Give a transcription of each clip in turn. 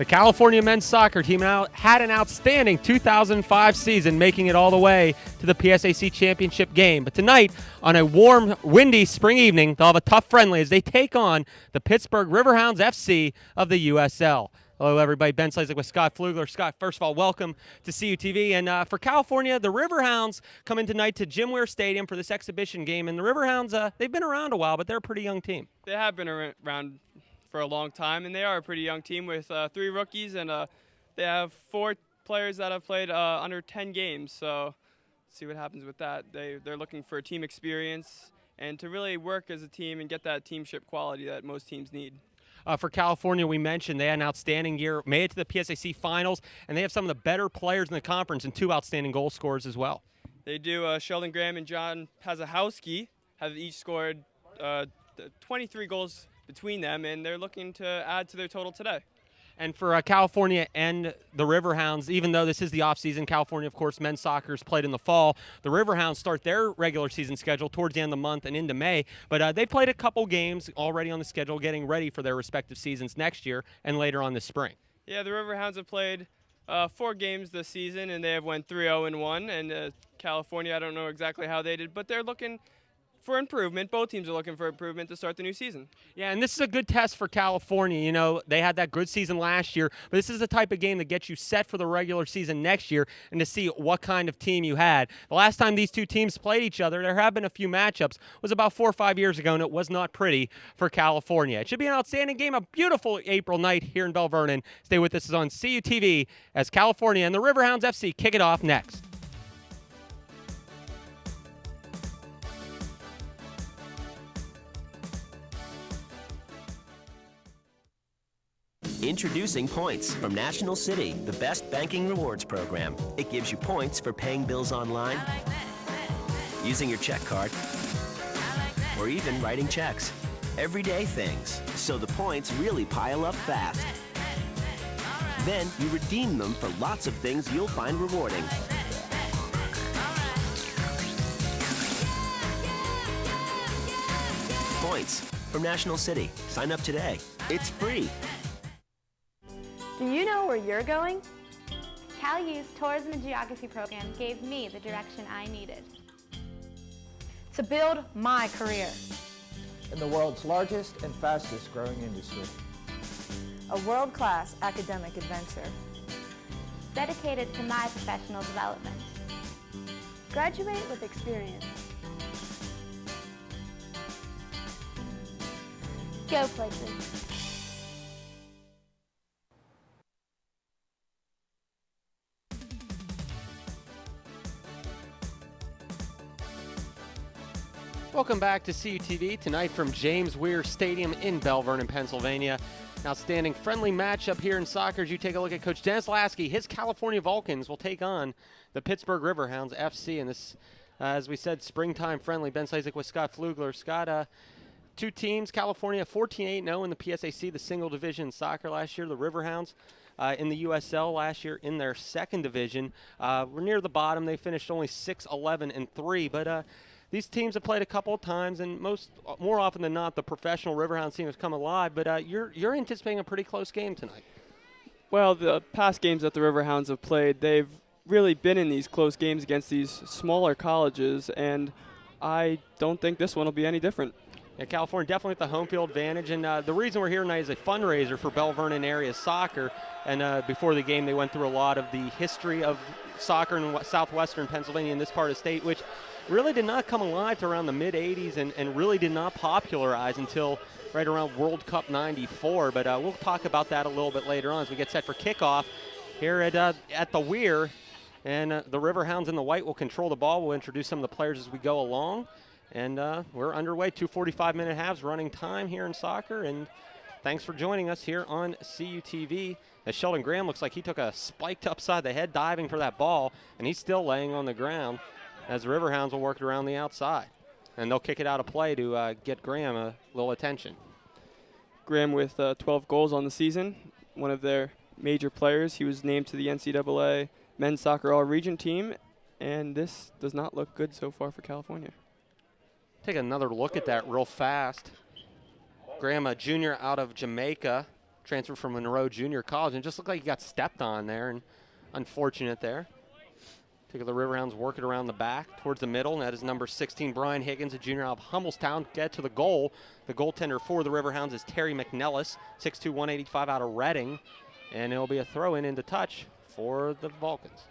The California men's soccer team had an outstanding 2005 season, making it all the way to the PSAC championship game. But tonight, on a warm, windy spring evening, they'll have a tough friendly as they take on the Pittsburgh Riverhounds FC of the USL. Hello, everybody. Ben Slazek with Scott Flugler. Scott, first of all, welcome to CUTV. And for California, the Riverhounds come in tonight to Jim Ware Stadium for this exhibition game. And the Riverhounds, they've been around a while, but they're a pretty young team. They have been around for a long time, and they are a pretty young team with 3 rookies, and they have 4 players that have played under 10 games. So let's see what happens with that. They're looking for team experience and to really work as a team and get that teamship quality that most teams need. For California, we mentioned they had an outstanding year, made it to the PSAC finals, and they have some of the better players in the conference and 2 outstanding goal scorers as well. They do. Sheldon Graham and John Pazahowski have each scored 23 goals between them, and they're looking to add to their total today. And for California and the Riverhounds, even though this is the offseason, California, of course, men's soccer is played in the fall. The Riverhounds start their regular season schedule towards the end of the month and into May. But they've played a couple games already on the schedule, getting ready for their respective seasons next year and later on this spring. Yeah, the Riverhounds have played 4 games this season, and they have went 3-0-1. And California, I don't know exactly how they did, but they're looking for improvement. Both teams are looking for improvement to start the new season. Yeah, and this is a good test for California. You know, they had that good season last year, but this is the type of game that gets you set for the regular season next year and to see what kind of team you had. The last time these 2 teams played each other, there have been a few matchups, was about 4 or 5 years ago, and it was not pretty for California. It should be an outstanding game, a beautiful April night here in Belle Vernon. Stay with us on CUTV as California and the Riverhounds FC kick it off next. Introducing Points from National City, the best banking rewards program. It gives you points for paying bills online, using your check card, or even writing checks. Everyday things, so the points really pile up fast. Then you redeem them for lots of things you'll find rewarding. Points from National City. Sign up today. It's free. Do you know where you're going? CalU's Tourism and Geography program gave me the direction I needed to build my career in the world's largest and fastest growing industry. A world-class academic adventure dedicated to my professional development. Graduate with experience. Go places. Welcome back to CUTV tonight from James Ware Stadium in Belle Vernon, Pennsylvania. An outstanding friendly matchup here in soccer as you take a look at Coach Dennis Lasky. His California Vulcans will take on the Pittsburgh Riverhounds FC in this, as we said, springtime friendly. Ben Slazek with Scott Flugler. Scott, 2 teams, California 14-8-0 in the PSAC, the single division soccer last year. The Riverhounds in the USL last year in their 2nd division. We're near the bottom. They finished only 6-11-3, but these teams have played a couple of times, and more often than not, the professional Riverhounds team has come alive. But you're anticipating a pretty close game tonight. Well, the past games that the Riverhounds have played, they've really been in these close games against these smaller colleges, and I don't think this one will be any different. Yeah, California definitely with the home field advantage, and the reason we're here tonight is a fundraiser for Belle Vernon area soccer. And before the game, they went through a lot of the history of soccer in southwestern Pennsylvania in this part of the state, which really did not come alive to around the mid-'80s and really did not popularize until right around World Cup '94. But we'll talk about that a little bit later on as we get set for kickoff here at the Weir. And the Riverhounds in the white will control the ball. We'll introduce some of the players as we go along. And we're underway, 2 45-minute halves running time here in soccer. And thanks for joining us here on CUTV. As Sheldon Graham looks like he took a spiked upside the head diving for that ball, and he's still laying on the ground as the Riverhounds will work it around the outside. And they'll kick it out of play to get Graham a little attention. Graham with 12 goals on the season, one of their major players. He was named to the NCAA Men's Soccer All-Region team, and this does not look good so far for California. Take another look at that real fast. Graham, a junior out of Jamaica, transferred from Monroe Junior College, and just looked like he got stepped on there, and unfortunate there. Take the Riverhounds work it around the back towards the middle, and that is number 16, Brian Higgins, a junior out of Hummelstown, get to the goal. The goaltender for the Riverhounds is Terry McNellis, 6'2", 185 out of Reading, and it'll be a throw-in into touch for the Vulcans.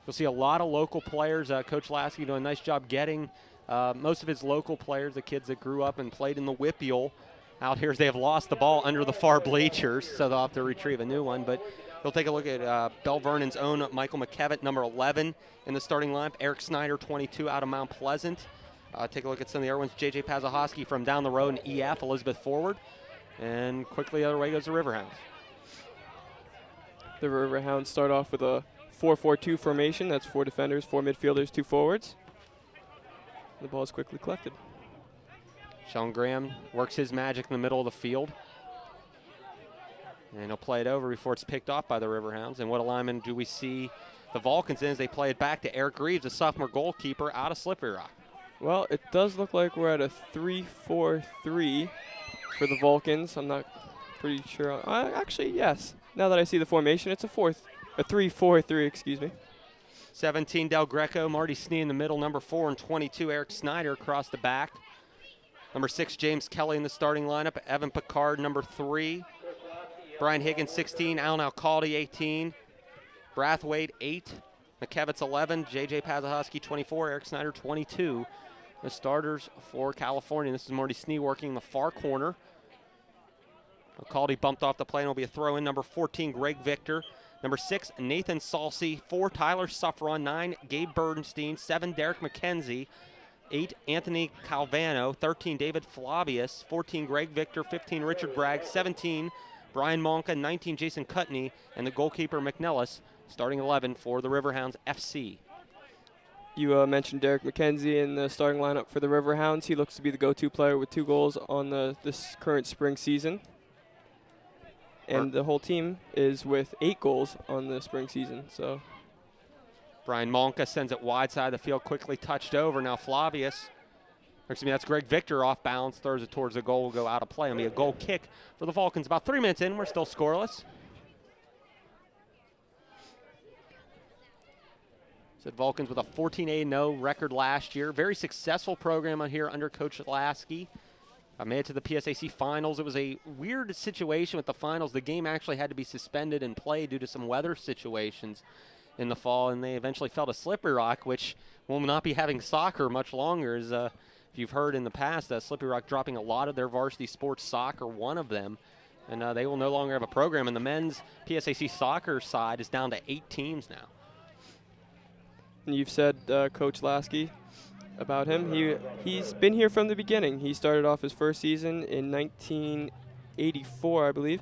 You'll see a lot of local players. Coach Lasky doing a nice job getting most of his local players, the kids that grew up and played in the Whippeal, out here as they have lost the ball under the far bleachers, so they'll have to retrieve a new one. But we'll take a look at Bell Vernon's own Michael McKevitt, number 11 in the starting lineup. Eric Snyder, 22 out of Mount Pleasant. Take a look at some of the other ones. J.J. Pazahosky from down the road in EF, Elizabeth forward. And quickly the other way goes the Riverhounds. The Riverhounds start off with a 4-4-2 formation. That's 4 defenders, 4 midfielders, 2 forwards. The ball is quickly collected. Sean Graham works his magic in the middle of the field. And he'll play it over before it's picked off by the Riverhounds. And what alignment do we see the Vulcans in as they play it back to Eric Reeves, a sophomore goalkeeper out of Slippery Rock? Well, it does look like we're at a 3-4-3 for the Vulcans. I'm not pretty sure. Actually, yes. Now that I see the formation, it's a 3-4-3, excuse me. 17, Del Greco, Marty Snee in the middle, number 4 and 22, Eric Snyder across the back. Number 6, James Kelly in the starting lineup, Evan Picard, number 3. Brian Higgins, 16, Alan Alcalde, 18. Brathwaite, 8. McKevitt's 11, J.J. Pazahosky, 24, Eric Snyder, 22. The starters for California. This is Marty Snee working in the far corner. Alcalde bumped off the play and will be a throw-in. Number 14, Greg Victor. Number 6, Nathan Salsi. 4, Tyler Suffron. 9, Gabe Burdenstein. 7, Derek McKenzie. 8, Anthony Calvano. 13, David Flavius. 14, Greg Victor. 15, Richard Bragg. 17, Brian Monka. 19, Jason Cutney. And the goalkeeper, McNellis, starting 11 for the Riverhounds FC. You mentioned Derek McKenzie in the starting lineup for the Riverhounds. He looks to be the go-to player with 2 goals on this current spring season. And the whole team is with 8 goals on the spring season. So Brian Monka sends it wide side of the field, quickly touched over. Now Flavius, that's Greg Victor off balance, throws it towards the goal, will go out of play. It'll be a goal kick for the Vulcans. About 3 minutes in, we're still scoreless. So Vulcans with a 14-0 record last year. Very successful program on here under Coach Lasky. Made it to the PSAC finals. It was a weird situation with the finals. The game actually had to be suspended and played due to some weather situations in the fall, and they eventually fell to Slippery Rock, which will not be having soccer much longer. As if you've heard in the past, Slippery Rock dropping a lot of their varsity sports, soccer one of them, and they will no longer have a program. And the men's PSAC soccer side is down to 8 teams now. And you've said Coach Lasky about him. He's been here from the beginning. He started off his first season in 1984, I believe.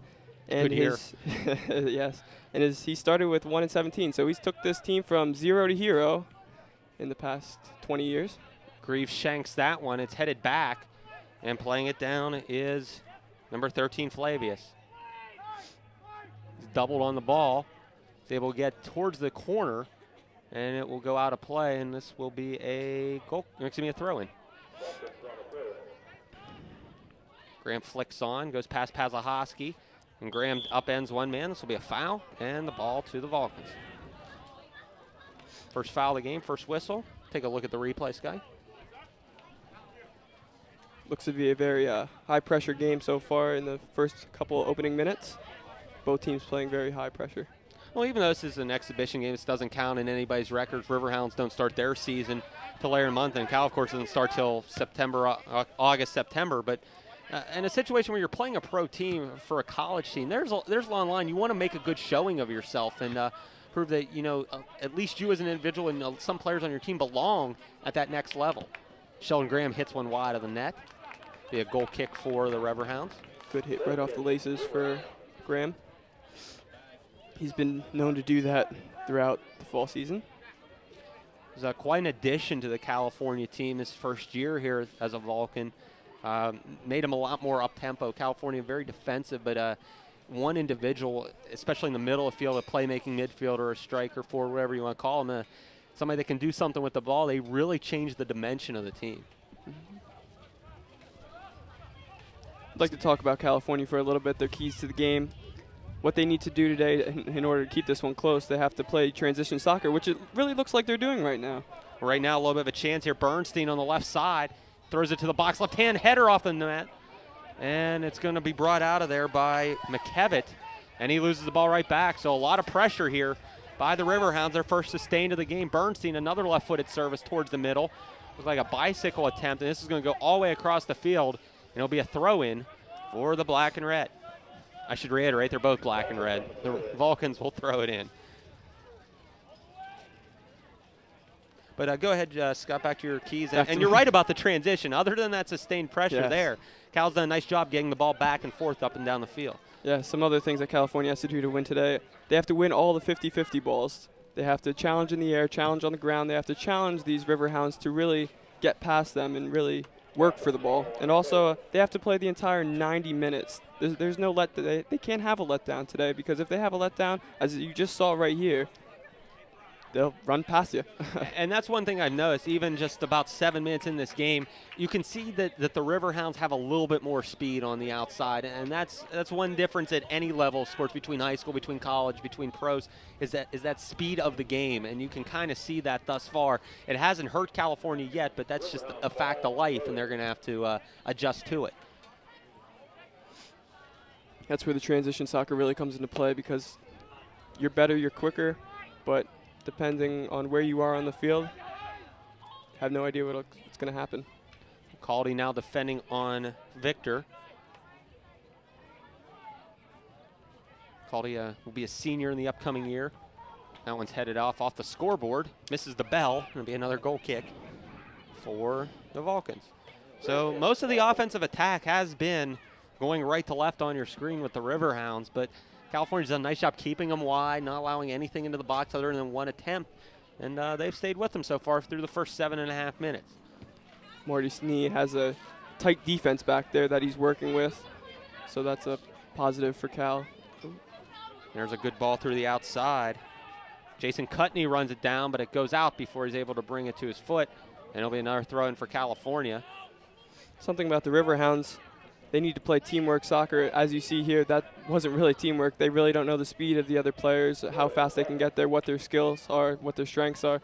And Good year. Yes. And he started with 1-17. So he's took this team from 0 to hero in the past 20 years. Greaves shanks that one. It's headed back, and playing it down is number 13, Flavius. He's doubled on the ball. He's able to get towards the corner, and it will go out of play, and this will be a throw-in. Graham flicks on, goes past Pazahosky, and Graham upends one man. This will be a foul, and the ball to the Vulcans. First foul of the game, first whistle. Take a look at the replay, Sky. Looks to be a very high-pressure game so far in the first couple opening minutes. Both teams playing very high pressure. Well, even though this is an exhibition game, this doesn't count in anybody's records. Riverhounds don't start their season till later in the month, and Cal, of course, doesn't start till August, September. But in a situation where you're playing a pro team for a college team, there's a lot on the line. You want to make a good showing of yourself and prove that, at least you as an individual and some players on your team belong at that next level. Sheldon Graham hits one wide of the net. Be a goal kick for the Riverhounds. Good hit right off the laces for Graham. He's been known to do that throughout the fall season. It was quite an addition to the California team his first year here as a Vulcan. Made him a lot more up-tempo. California very defensive, but one individual, especially in the middle of the field, a playmaking midfielder, a striker, forward, whatever you want to call him, somebody that can do something with the ball, they really change the dimension of the team. I'd like to talk about California for a little bit, their keys to the game. What they need to do today in order to keep this one close, they have to play transition soccer, which it really looks like they're doing right now. Right now, a little bit of a chance here. Bernstein on the left side throws it to the box. Left-hand header off the net. And it's going to be brought out of there by McKevitt. And he loses the ball right back. So a lot of pressure here by the Riverhounds. Their first sustained of the game. Bernstein, another left-footed service towards the middle. Looks like a bicycle attempt. And this is going to go all the way across the field. And it'll be a throw-in for the black and red. I should reiterate, they're both black and red. The Vulcans will throw it in. But go ahead, Scott, back to your keys. And you're right about the transition. Other than that sustained pressure there, Cal's done a nice job getting the ball back and forth up and down the field. Yeah, some other things that California has to do to win today. They have to win all the 50-50 balls. They have to challenge in the air, challenge on the ground. They have to challenge these Riverhounds to really get past them and really work for the ball. And also, they have to play the entire 90 minutes. There's no they can't have a letdown today, because if they have a letdown, as you just saw right here, they'll run past you. And that's one thing I've noticed, even just about 7 minutes in this game, you can see that the Riverhounds have a little bit more speed on the outside. And that's one difference at any level of sports, between high school, between college, between pros, is that speed of the game. And you can kind of see that thus far. It hasn't hurt California yet, but that's just a fact of life, and they're going to have to adjust to it. That's where the transition soccer really comes into play, because you're better, you're quicker, but depending on where you are on the field, have no idea what's going to happen. Caldy now defending on Victor. Caldy will be a senior in the upcoming year. That one's headed off the scoreboard. Misses the bell. Going to be another goal kick for the Vulcans. So most of the offensive attack has been going right to left on your screen with the Riverhounds, but California's done a nice job keeping them wide, not allowing anything into the box other than one attempt. And they've stayed with them so far through the first 7.5 minutes. Marty Snee has a tight defense back there that he's working with, so that's a positive for Cal. There's a good ball through the outside. Jason Cutney runs it down, but it goes out before he's able to bring it to his foot. And it'll be another throw-in for California. Something about the Riverhounds, they need to play teamwork soccer. As you see here, that wasn't really teamwork. They really don't know the speed of the other players, how fast they can get there, what their skills are, what their strengths are.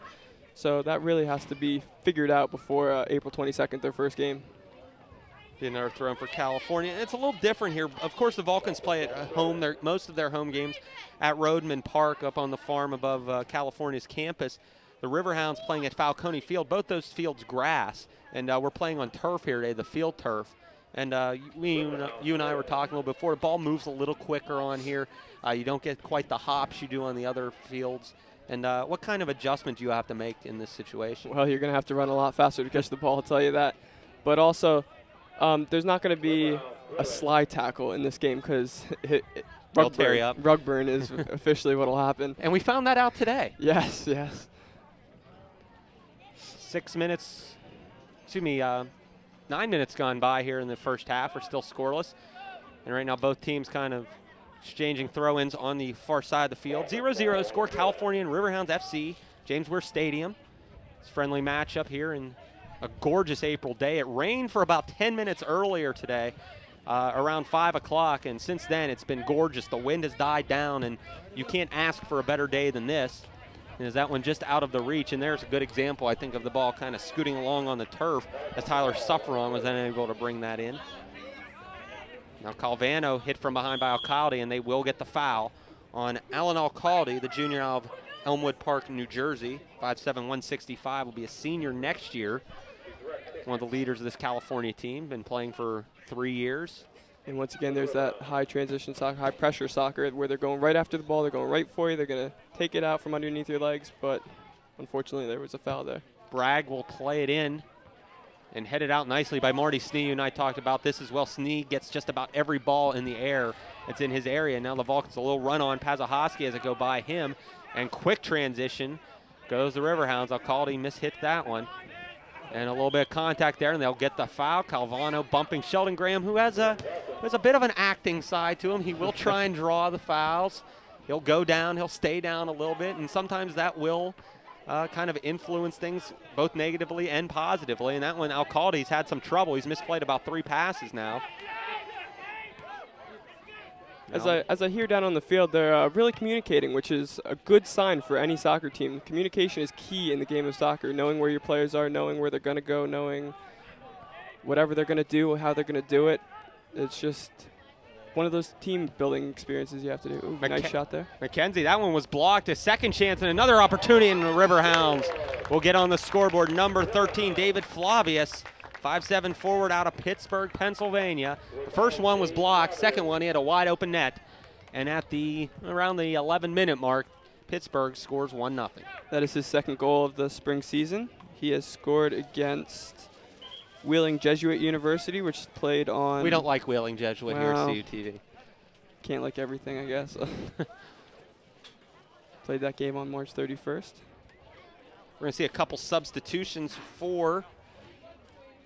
So that really has to be figured out before April 22nd, their first game. Be another throw for California. It's a little different here. Of course, the Vulcans play at home. Most of their home games at Rodman Park up on the farm above California's campus. The Riverhounds playing at Falcone Field. Both those fields grass, and we're playing on turf here today, the field turf. And you and I were talking a little before. The ball moves a little quicker on here. You don't get quite the hops you do on the other fields. And what kind of adjustment do you have to make in this situation? Well, you're going to have to run a lot faster to catch the ball, I'll tell you that. But also, there's not going to be a slide tackle in this game, because rug burn is officially what will happen. And we found that out today. Yes. 9 minutes gone by here in the first half. We're still scoreless. And right now both teams kind of exchanging throw-ins on the far side of the field. 0-0 score, California and Riverhounds FC, James Weir Stadium. It's a friendly matchup here in a gorgeous April day. It rained for about 10 minutes earlier today, around 5 o'clock, and since then it's been gorgeous. The wind has died down, and you can't ask for a better day than this. And is that one just out of the reach? And there's a good example, I think, of the ball kind of scooting along on the turf as Tyler Sufferon was then able to bring that in. Now Calvano hit from behind by Alcalde, and they will get the foul on Alan Alcalde, the junior out of Elmwood Park, New Jersey. 5'7", 165, will be a senior next year. One of the leaders of this California team, been playing for 3 years. And once again, there's that high transition soccer, high pressure soccer, where they're going right after the ball, they're going right for you, they're going to take it out from underneath your legs, but unfortunately there was a foul there. Bragg will play it in and headed out nicely by Marty Snee, and I talked about this as well. Snee gets just about every ball in the air. It's in his area. Now the Vulcans a little run on Pazahoski as it go by him, and quick transition goes the Riverhounds. Alcalde mishit that one. And a little bit of contact there, and they'll get the foul. Calvano bumping Sheldon Graham, who has a bit of an acting side to him. He will try and draw the fouls. He'll go down, he'll stay down a little bit, and sometimes that will kind of influence things both negatively and positively. And that one, Alcalde's had some trouble. He's misplayed about 3 passes now. As I hear down on the field, they're really communicating, which is a good sign for any soccer team. Communication is key in the game of soccer, knowing where your players are, knowing where they're going to go, knowing whatever they're going to do, how they're going to do it. It's just one of those team-building experiences you have to do. Ooh, nice shot there. McKenzie, that one was blocked. A second chance and another opportunity, and the Riverhounds will get on the scoreboard. Number 13, David Flavius, 5'7" forward out of Pittsburgh, Pennsylvania. The first one was blocked. Second one, he had a wide-open net. And at around the 11-minute mark, Pittsburgh scores 1-0. That is his second goal of the spring season. He has scored against Wheeling Jesuit University, which played on... We don't like Wheeling Jesuit here at CUTV. Can't like everything, I guess. Played that game on March 31st. We're going to see a couple substitutions for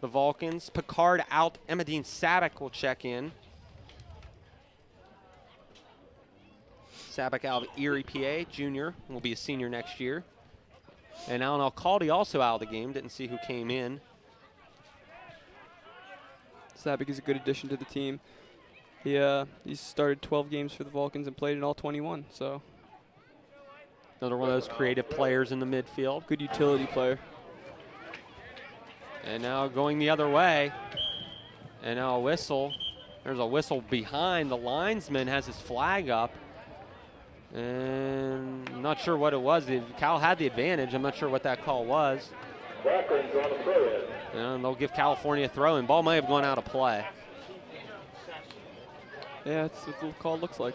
the Vulcans. Picard out. Emmeline Sabick will check in. Sabick out of Erie, PA, junior. Will be a senior next year. And Alan Alcalde also out of the game. Didn't see who came in. Sabick is a good addition to the team. He started 12 games for the Vulcans and played in all 21. So another one of those creative players in the midfield. Good utility player. And now going the other way. And now a whistle. There's a whistle behind. The linesman has his flag up. And I'm not sure what it was. Cal had the advantage. I'm not sure what that call was. And they'll give California a throw, and ball may have gone out of play. Yeah, that's what the call looks like.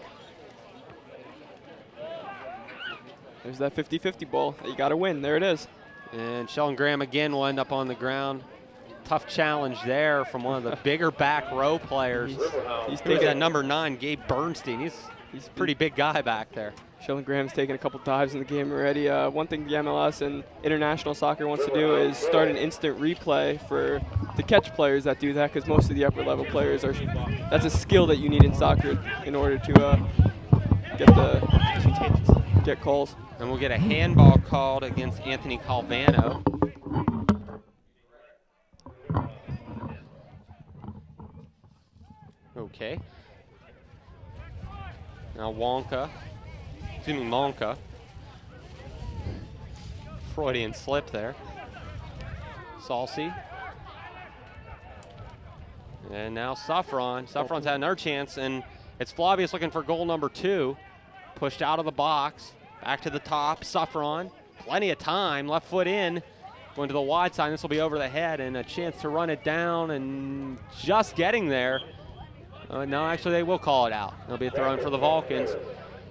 There's that 50-50 ball that you got to win. There it is. And Sheldon Graham again will end up on the ground. Tough challenge there from one of the bigger back row players. He's taking that number 9, Gabe Bernstein. He's a pretty big guy back there. Sheldon Graham's taken a couple dives in the game already. One thing the MLS and international soccer wants to do is start an instant replay for the catch players that do that, because most of the upper level players that's a skill that you need in soccer in order to get calls. And we'll get a handball called against Anthony Calvano. Okay. Now Monka. Freudian slip there. Salsi. And now Suffron. Suffron's had another chance, and it's Flavius looking for goal number 2. Pushed out of the box. Back to the top. Suffron. Plenty of time. Left foot in. Going to the wide side. This will be over the head, and a chance to run it down, and just getting there. No, actually, they will call it out. It'll be a throw in for the Vulcans.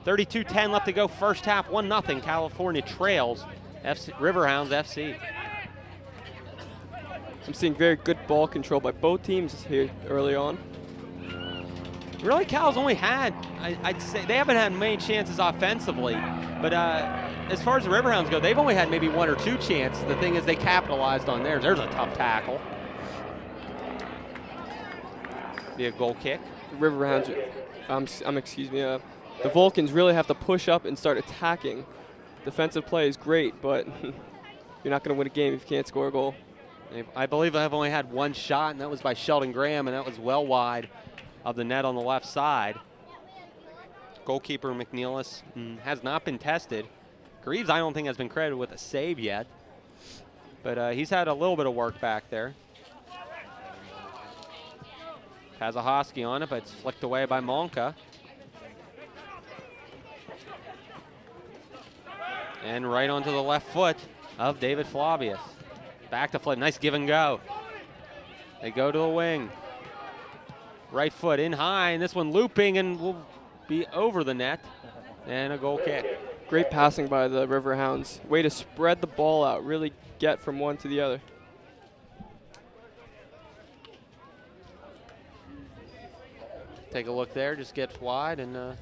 32-10 left to go first half. 1-0. California trails Riverhounds FC. I'm seeing very good ball control by both teams here early on. Really, Cal's only had, I'd say, they haven't had many chances offensively. But as far as the Riverhounds go, they've only had maybe 1 or 2 chances. The thing is, they capitalized on theirs. There's a tough tackle. Be a goal kick. The Riverhounds, the Vulcans really have to push up and start attacking. Defensive play is great, but you're not going to win a game if you can't score a goal. I believe I've only had 1 shot, and that was by Sheldon Graham, and that was well wide of the net on the left side. Goalkeeper McNeilis has not been tested. Greaves, I don't think, has been credited with a save yet, but he's had a little bit of work back there. Has a Hosky on it, but it's flicked away by Monka. And right onto the left foot of David Flavius. Back to flip, nice give and go. They go to the wing. Right foot in high, and this one looping and will be over the net. And a goal kick. Great passing by the Riverhounds. Way to spread the ball out, really get from one to the other. Take a look there, just gets wide, and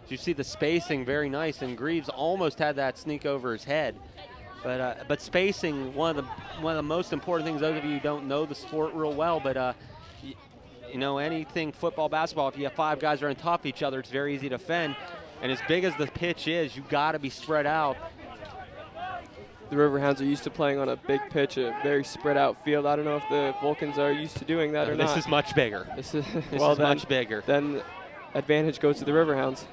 you see the spacing, very nice, and Greaves almost had that sneak over his head. But spacing, one of the most important things. Those of you who don't know the sport real well, but you know, anything football, basketball, if you have 5 guys that are on top of each other, it's very easy to defend. And as big as the pitch is, you got to be spread out. The Riverhounds are used to playing on a big pitch, a very spread out field. I don't know if the Vulcans are used to doing that or not. This is much bigger. This is much bigger. Then advantage goes to the Riverhounds.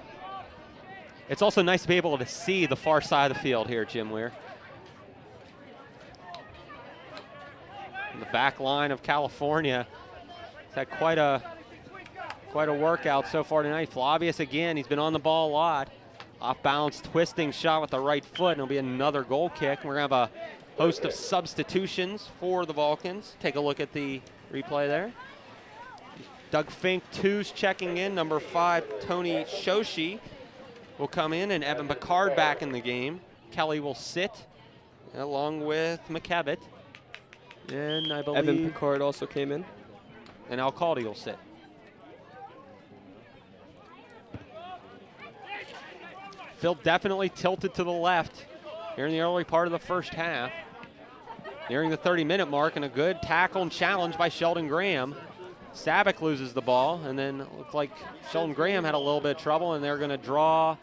It's also nice to be able to see the far side of the field here, Jim Weir. And the back line of California has had quite a workout so far tonight. Flavius again, he's been on the ball a lot. Off balance, twisting shot with the right foot, and it'll be another goal kick. We're gonna have a host of substitutions for the Vulcans. Take a look at the replay there. Doug Fink, 2's checking in. Number 5, Tony Shoshi will come in, and Evan Picard back in the game. Kelly will sit along with McKevitt. And I believe Evan Picard also came in. And Alcalde will sit. Phil definitely tilted to the left here in the early part of the first half. Nearing the 30-minute mark, and a good tackle and challenge by Sheldon Graham. Sabick loses the ball, and then it looked like Sheldon Graham had a little bit of trouble, and they're going to draw.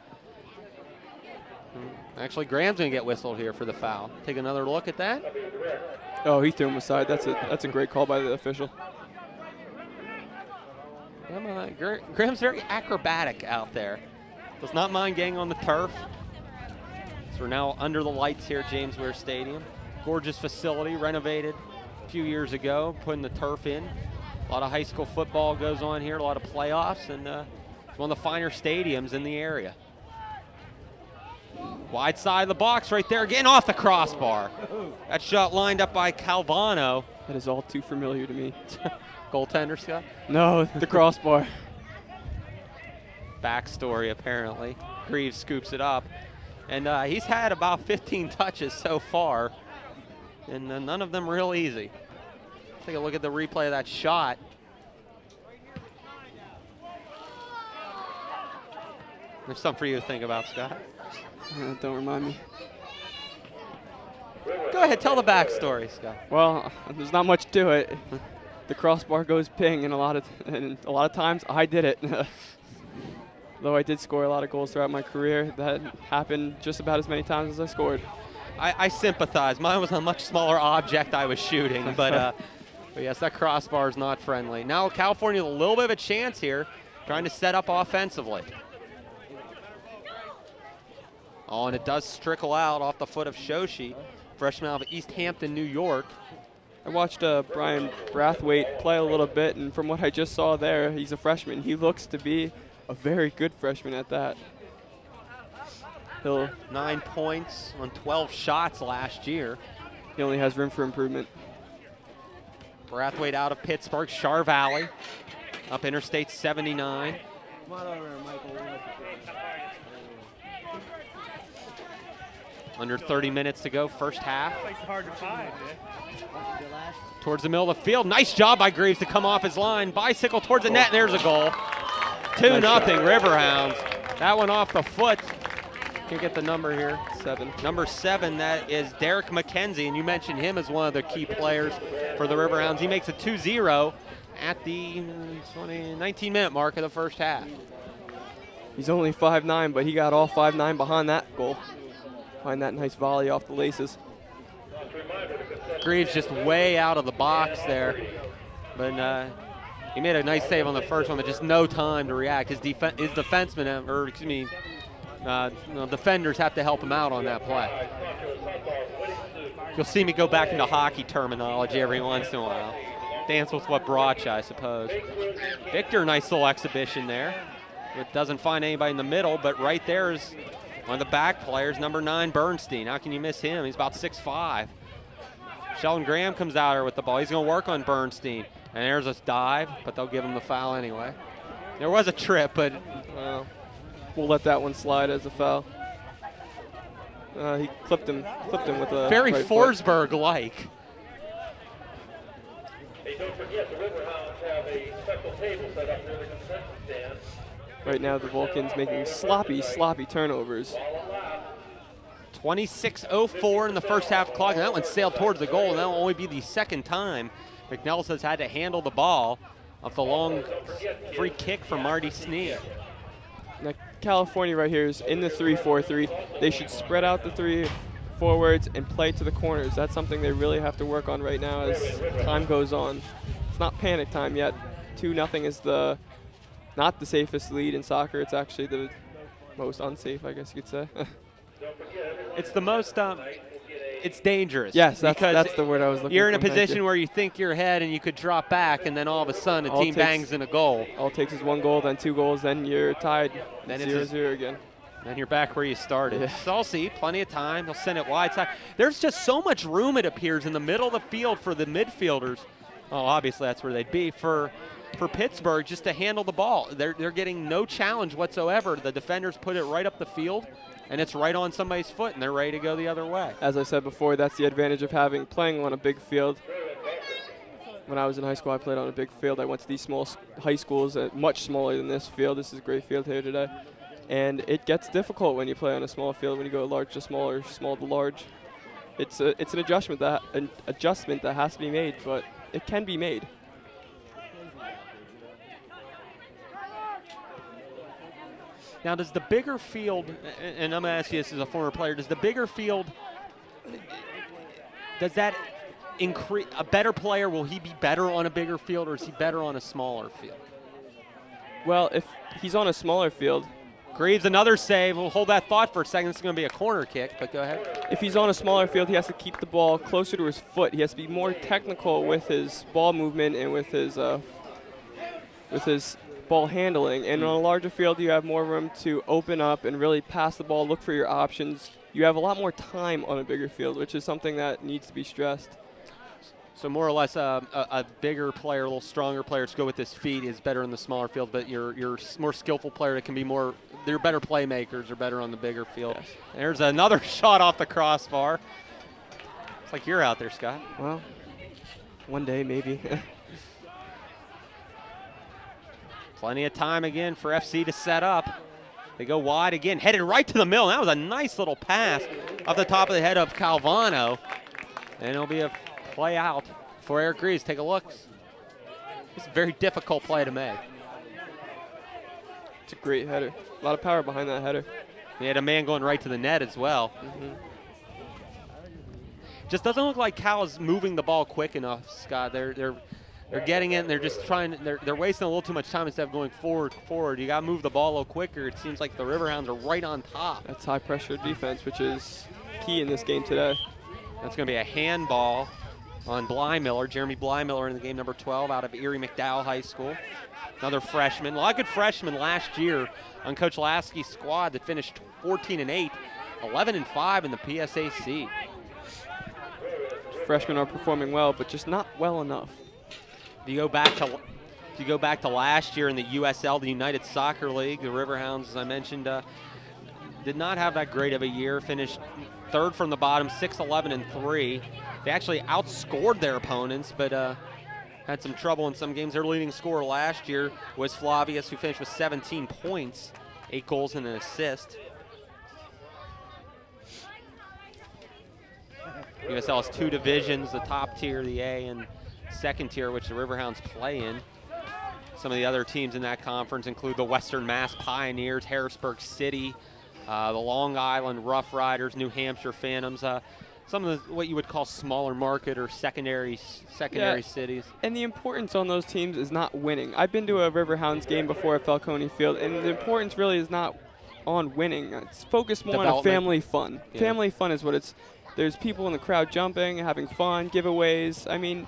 Actually, Graham's going to get whistled here for the foul. Take another look at that. Oh, he threw him aside. That's a great call by the official. Graham's very acrobatic out there. Does not mind getting on the turf. So we're now under the lights here at James Weir Stadium. Gorgeous facility, renovated a few years ago, putting the turf in. A lot of high school football goes on here, a lot of playoffs, and it's one of the finer stadiums in the area. Wide side of the box right there, getting off the crossbar. That shot lined up by Calvano. That is all too familiar to me. Goaltender, Scott? No, the crossbar. Backstory, apparently. Greaves scoops it up. And he's had about 15 touches so far, and none of them real easy. Take a look at the replay of that shot. There's something for you to think about, Scott. Don't remind me. Go ahead, tell the backstory, Scott. Well, there's not much to it. The crossbar goes ping, and a lot of times I did it. Though I did score a lot of goals throughout my career, that happened just about as many times as I scored. I sympathize. Mine was a much smaller object I was shooting, but yes, that crossbar is not friendly. Now California with a little bit of a chance here, trying to set up offensively. Oh, and it does trickle out off the foot of Shoshi, freshman out of East Hampton, New York. I watched Brian Brathwaite play a little bit, and from what I just saw there, he's a freshman. He looks to be a very good freshman at that. He'll 9 points on 12 shots last year. He only has room for improvement. Brathwaite out of Pittsburgh, Char Valley, up Interstate 79. Come on over, Michael. Under 30 minutes to go, first half. It's hard to find, Towards the middle of the field. Nice job by Greaves to come off his line. Bicycle towards the net, and there's a goal. 2-0 Riverhounds. That one off the foot. Can't get the number here. 7. Number 7, that is Derek McKenzie, and you mentioned him as one of the key players for the Riverhounds. He makes it 2-0 at the 19-minute mark of the first half. He's only 5'9", but he got all 5'9" behind that goal. Behind that nice volley off the laces. Greaves just way out of the box there, but he made a nice save on the first one, but just no time to react. His defenseman, or excuse me, defenders have to help him out on that play. You'll see me go back into hockey terminology every once in a while. Dance with what brought you, I suppose. Victor, nice little exhibition there. It doesn't find anybody in the middle, but right there is one of the back players, number 9, Bernstein. How can you miss him? He's about 6'5". Sheldon Graham comes out here with the ball. He's going to work on Bernstein. And there's a dive, but they'll give him the foul anyway. There was a trip, but we'll let that one slide as a foul. He clipped him with a very right Forsberg-like. Hey, don't forget, the Riverhounds have a special table set up near the concession stand. Right now, the Vulcans making sloppy turnovers. 26:04 in the first half clock, and that one sailed towards the goal, and that'll only be the second time McNellis has had to handle the ball off the long free kick from Marty Sneed. Now, California right here is in the 3-4-3. They should spread out the 3 forwards and play to the corners. That's something they really have to work on right now as time goes on. It's not panic time yet. 2-0 is the not the safest lead in soccer. It's actually the most unsafe, I guess you could say. It's the most, it's dangerous. Yes, that's the word I was looking for. You're in a position where you think you're ahead and you could drop back, and then all of a sudden a team bangs in a goal. All it takes is 1 goal, then 2 goals, then you're tied. Then 0-0 again. Then you're back where you started. Yeah. So I'll see, plenty of time. They'll send it wide side. There's just so much room, it appears, in the middle of the field for the midfielders. Well, obviously that's where they'd be for Pittsburgh, just to handle the ball. They're getting no challenge whatsoever. The defenders put it right up the field, and it's right on somebody's foot, and they're ready to go the other way. As I said before, that's the advantage of playing on a big field. When I was in high school, I played on a big field. I went to these small high schools, much smaller than this field. This is a great field here today. And it gets difficult when you play on a small field, when you go large to small or small to large. It's an adjustment that has to be made, but it can be made. Now, does the bigger field, and I'm going to ask you this as a former player, does the bigger field, does that increase, a better player, will he be better on a bigger field, or is he better on a smaller field? Well, if he's on a smaller field. Greaves, another save. We'll hold that thought for a second. It's going to be a corner kick, but go ahead. If he's on a smaller field, he has to keep the ball closer to his foot. He has to be more technical with his ball movement and with his ball handling. And on a larger field, you have more room to open up and really pass the ball, look for your options. You have a lot more time on a bigger field, which is something that needs to be stressed. So more or less a bigger player, a little stronger player to go with his feet is better in the smaller field, but your more skillful player that can be more, they're better playmakers are better on the bigger field. Yes. There's another shot off the crossbar. It's like you're out there, Scott. Well, one day maybe. Plenty of time again for FC to set up. They go wide again, headed right to the middle. That was a nice little pass off the top of the head of Calvano. And it'll be a play out for Eric Greaves. Take a look. It's a very difficult play to make. It's a great header. A lot of power behind that header. He had a man going right to the net as well. Just doesn't look like Cal is moving the ball quick enough, Scott. They're getting it, and they're just trying. They're wasting a little too much time instead of going forward. You got to move the ball a little quicker. It seems like the Riverhounds are right on top. That's high pressure defense, which is key in this game today. That's going to be a handball on Blymiller, Jeremy Blymiller in the game, number 12, out of Erie McDowell High School. Another freshman. A lot of good freshmen last year on Coach Lasky's squad that finished 14-8, 11-5 in the PSAC. Freshmen are performing well, but just not well enough. If you go back to last year in the USL, the United Soccer League, the Riverhounds, as I mentioned, did not have that great of a year. Finished third from the bottom, 6-11-3. They actually outscored their opponents, but had some trouble in some games. Their leading scorer last year was Flavius, who finished with 17 points, 8 goals and an assist. USL has 2 divisions, the top tier, the A, and second tier, which the Riverhounds play in. Some of the other teams in that conference include the Western Mass Pioneers, Harrisburg City, the Long Island Rough Riders, New Hampshire Phantoms, some of the, what you would call smaller market or secondary cities. And the importance on those teams is not winning. I've been to a Riverhounds game before at Falcone Field, and the importance really is not on winning. It's focused more on family fun. Yeah. Family fun is what it's. There's people in the crowd jumping, having fun, giveaways. I mean,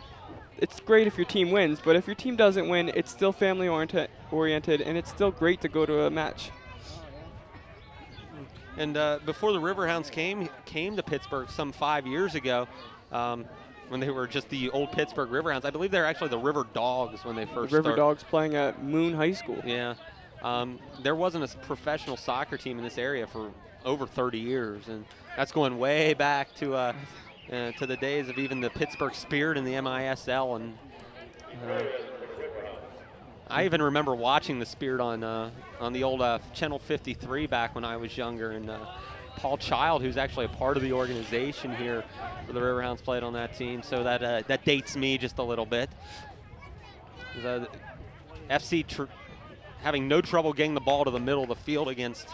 it's great if your team wins, but if your team doesn't win, it's still family oriented, and it's still great to go to a match. And before the Riverhounds came to Pittsburgh some 5 years ago, when they were just the old Pittsburgh Riverhounds, I believe they're actually the River Dogs when they first started. River Dogs playing at Moon High School. Yeah. There wasn't a professional soccer team in this area for over 30 years, and that's going way back to the days of even the Pittsburgh Spirit and the MISL. And I even remember watching the Spirit on the old Channel 53 back when I was younger, and Paul Child, who's actually a part of the organization here for the Riverhounds, played on that team, so that dates me just a little bit. FC having no trouble getting the ball to the middle of the field against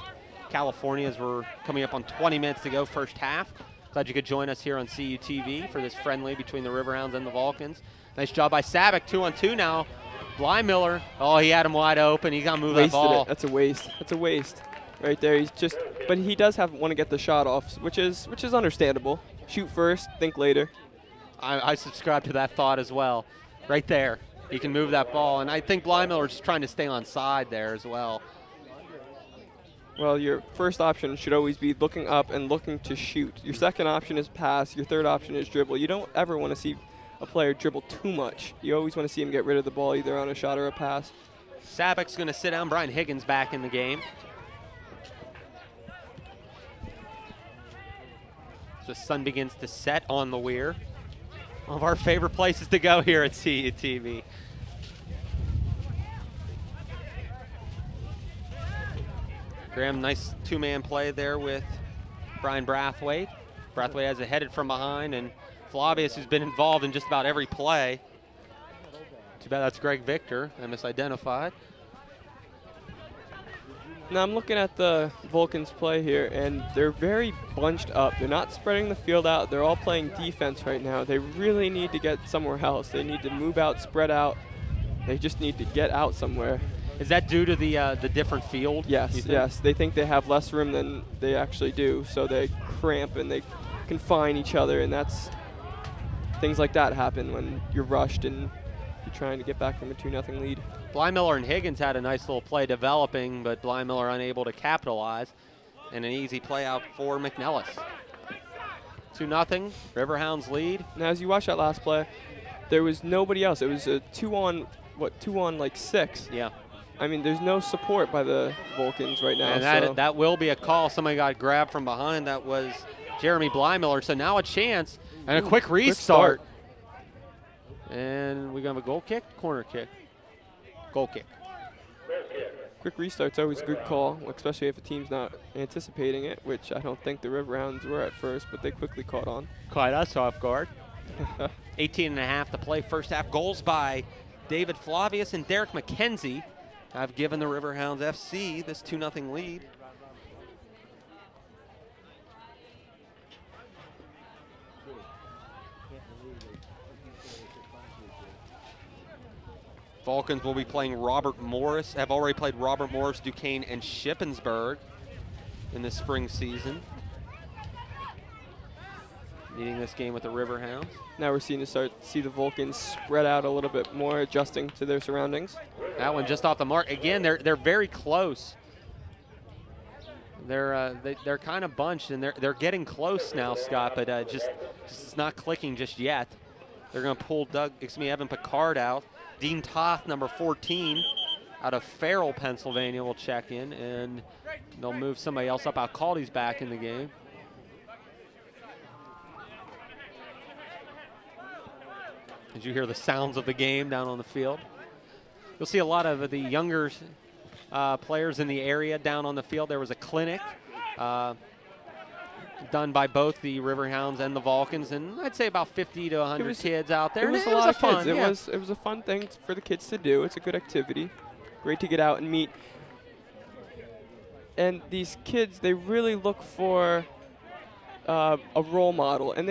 California as we're coming up on 20 minutes to go first half. Glad you could join us here on CUTV for this friendly between the Riverhounds and the Vulcans. Nice job by Savick, 2-on-2 now Blymiller, oh, he had him wide open. He got to move that Wasted ball. it. That's a waste. That's a waste right there. He's just, but he does want to get the shot off, which is understandable. Shoot first, think later. I subscribe to that thought as well. Right there, he can move that ball, and I think Blymiller's trying to stay on side there as well. Well, your first option should always be looking up and looking to shoot. Your second option is pass. Your third option is dribble. You don't ever want to see a player dribble too much. You always want to see him get rid of the ball either on a shot or a pass. Sabek's going to sit down. Brian Higgins back in the game. The sun begins to set on the Weir. One of our favorite places to go here at CUTV. Graham, nice two-man play there with Brian Brathwaite. Brathwaite has it headed from behind, and Flavius, who's been involved in just about every play. Too bad that's Greg Victor. I misidentified. Now I'm looking at the Vulcans play here, and they're very bunched up. They're not spreading the field out. They're all playing defense right now. They really need to get somewhere else. They need to move out, spread out. They just need to get out somewhere. Is that due to the different field? Yes, yes. They think they have less room than they actually do, so they cramp and they confine each other, and that's things like that happen when you're rushed and you're trying to get back from a 2-0 lead. Blymiller and Higgins had a nice little play developing, but Blymiller unable to capitalize, and an easy play out for McNellis. 2-0, Riverhounds lead. Now, as you watch that last play, there was nobody else. It was a 2-on like 6. Yeah. I mean, there's no support by the Vulcans right now. And that will be a call. Somebody got grabbed from behind. That was Jeremy Blymiller. So now a chance and a quick restart. And we're going to have a goal kick, corner kick. Goal kick. Quick restart's always a good call, especially if a team's not anticipating it, which I don't think the Riverhounds were at first, but they quickly caught on. Caught us off guard. 18.5 to play first half. Goals by David Flavius and Derek McKenzie have given the Riverhounds FC this 2-0 lead. Vulcans will be playing Robert Morris, have already played Robert Morris, Duquesne, and Shippensburg in the spring season. Leading this game with the Riverhounds. Now we're seeing see the Vulcans spread out a little bit more, adjusting to their surroundings. That one just off the mark. Again, they're very close. They're kind of bunched, and they're getting close now, Scott, but just it's not clicking just yet. They're going to pull Evan Picard out. Dean Toth, number 14, out of Farrell, Pennsylvania, will check in, and they'll move somebody else up. Alcalde's back in the game. Did you hear the sounds of the game down on the field? You'll see a lot of the younger players in the area down on the field. There was a clinic done by both the Riverhounds and the Vulcans, and I'd say about 50 to 100 kids out there. It was a lot of fun. It was a fun thing for the kids to do. It's a good activity. Great to get out and meet. And these kids, they really look for a role model, and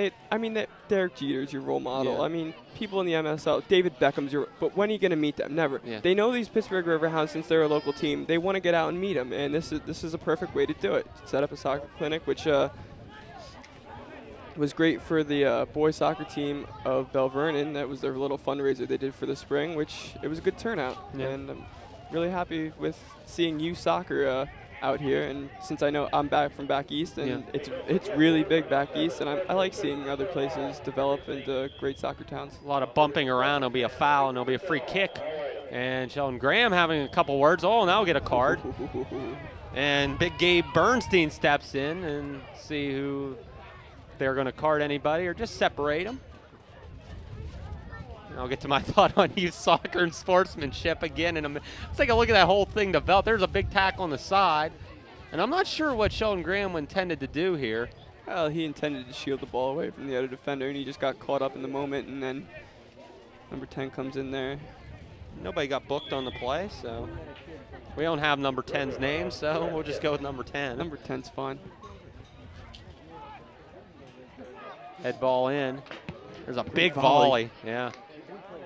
Derek Jeter's your role model. Yeah. I mean, people in the MSL, David Beckham's but when are you going to meet them? Never. Yeah. They know these Pittsburgh Riverhounds since they're a local team. They want to get out and meet them, and this is a perfect way to do it. Set up a soccer clinic, which was great for the boys soccer team of Bell Vernon. That was their little fundraiser they did for the spring, which it was a good turnout. Yeah. And I'm really happy with seeing youth soccer out here, and since I know I'm back from back east, and it's really big back east, and I like seeing other places develop into great soccer towns. A lot of bumping around. There'll be a foul, and there'll be a free kick. And Sheldon Graham having a couple words. Oh, now we'll get a card. And big Gabe Bernstein steps in and see who they're going to card anybody or just separate them. And I'll get to my thought on youth soccer and sportsmanship again. And let's take a look at that whole thing develop. There's a big tackle on the side. And I'm not sure what Sheldon Graham intended to do here. Well, he intended to shield the ball away from the other defender, and he just got caught up in the moment, and then number 10 comes in there. Nobody got booked on the play, so we don't have number 10's name, so we'll just go with number 10. Number 10's fine. Head ball in. There's a big volley. Yeah.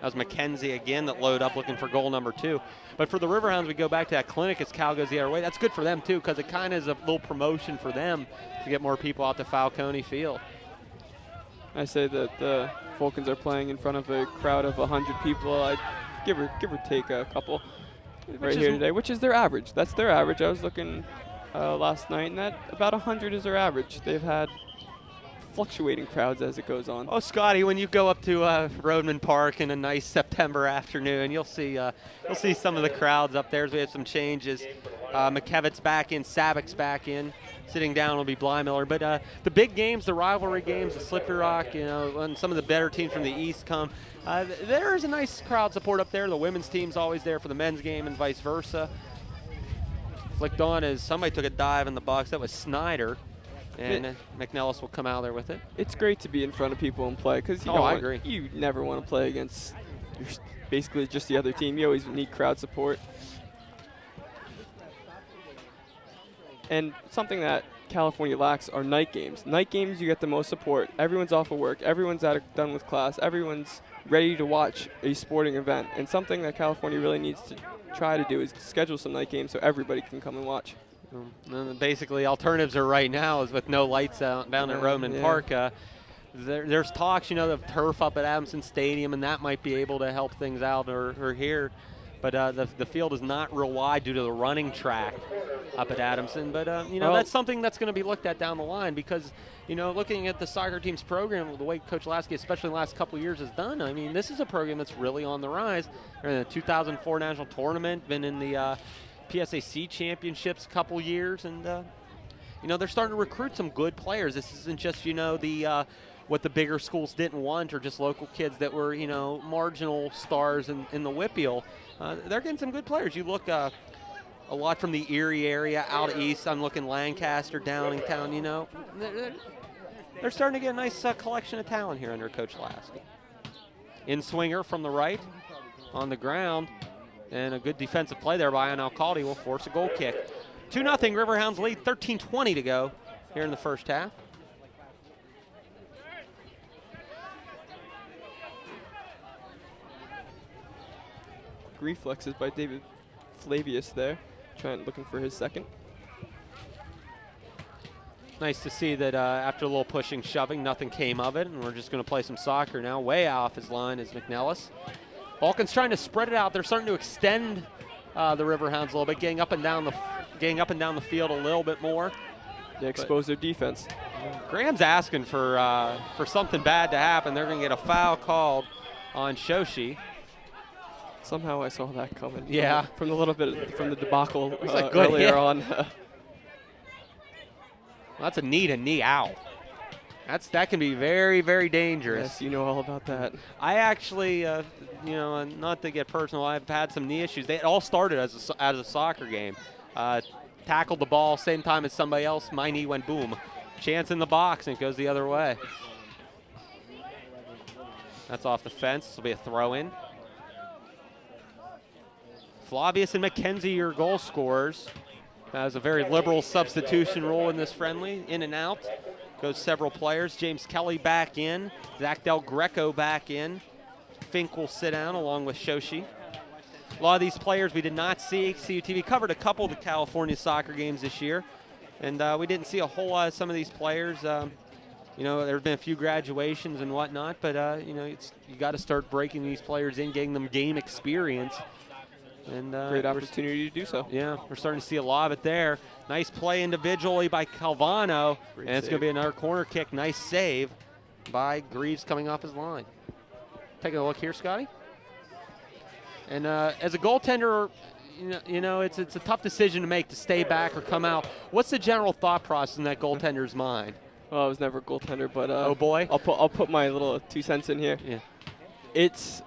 That was McKenzie again that loaded up looking for goal number 2. But for the Riverhounds, we go back to that clinic as Cal goes the other way. That's good for them, too, because it kind of is a little promotion for them to get more people out to Falcone Field. I say that the Vulcans are playing in front of a crowd of 100 people. I'd give or take a couple right here today, which is their average. That's their average. I was looking last night, and that about 100 is their average. They've had fluctuating crowds as it goes on. Oh, Scotty, when you go up to Rodman Park in a nice September afternoon, you'll see some of the crowds up there as we have some changes. McKevitt's back in, Savik's back in. Sitting down will be Blymiller. But the big games, the rivalry games, the Slippery Rock, when some of the better teams from the East come, there's a nice crowd support up there. The women's team's always there for the men's game and vice versa. Flicked on as somebody took a dive in the box. That was Snyder. And McNellis will come out there with it. It's great to be in front of people and play because I agree. You never want to play against basically just the other team. You always need crowd support. And something that California lacks are night games. Night games, you get the most support. Everyone's off of work. Everyone's done with class. Everyone's ready to watch a sporting event. And something that California really needs to try to do is schedule some night games so everybody can come and watch. Basically, alternatives are right now is with no lights out down at Roman Park. There's talks, of turf up at Adamson Stadium, and that might be able to help things out or here. But the field is not real wide due to the running track up at Adamson. But, that's something that's going to be looked at down the line because, looking at the soccer team's program, the way Coach Lasky, especially the last couple of years, has done, I mean, this is a program that's really on the rise. They're in the 2004 national tournament, been in the PSAC championships a couple years, and they're starting to recruit some good players. This isn't just what the bigger schools didn't want or just local kids that were marginal stars in the WPIAL. They're getting some good players. You look a lot from the Erie area out east. I'm looking Lancaster, Downingtown. They're starting to get a nice collection of talent here under Coach Lasky. In swinger from the right on the ground. And a good defensive play there by Alcalde will force a goal kick. 2-0 Riverhounds lead, 13:20 to go here in the first half. Reflexes by David Flavius there, looking for his second. Nice to see that after a little pushing, shoving, nothing came of it, and we're just going to play some soccer now. Way off his line is McNellis. Vulcan's trying to spread it out. They're starting to extend the Riverhounds a little bit, getting up and down the field a little bit more. They expose their defense. Graham's asking for something bad to happen. They're going to get a foul called on Shoshi. Somehow I saw that coming. Yeah. From the debacle like good earlier hit. on. That's a knee to knee out. That can be very, very dangerous. Yes, you know all about that. I actually, not to get personal, I've had some knee issues. They all started as a soccer game. Tackled the ball same time as somebody else. My knee went boom. Chance in the box, and it goes the other way. That's off the fence. This will be a throw-in. Flavius and McKenzie, your goal scorers. That was a very liberal substitution rule in this friendly. In and out. Goes several players. James Kelly back in. Zach Del Greco back in. Fink will sit down along with Shoshi. A lot of these players we did not see. CUTV covered a couple of the California soccer games this year. And we didn't see a whole lot of some of these players. There have been a few graduations and whatnot. But, you got to start breaking these players in, getting them game experience. And great opportunity to do so. Yeah, we're starting to see a lot of it there. Nice play individually by Calvano, and it's going to be another corner kick. Nice save by Greaves coming off his line. Taking a look here, Scotty. And as a goaltender, it's a tough decision to make to stay back or come out. What's the general thought process in that goaltender's mind? Well, I was never a goaltender, but oh boy, I'll put my little 2 cents in here. Yeah, it's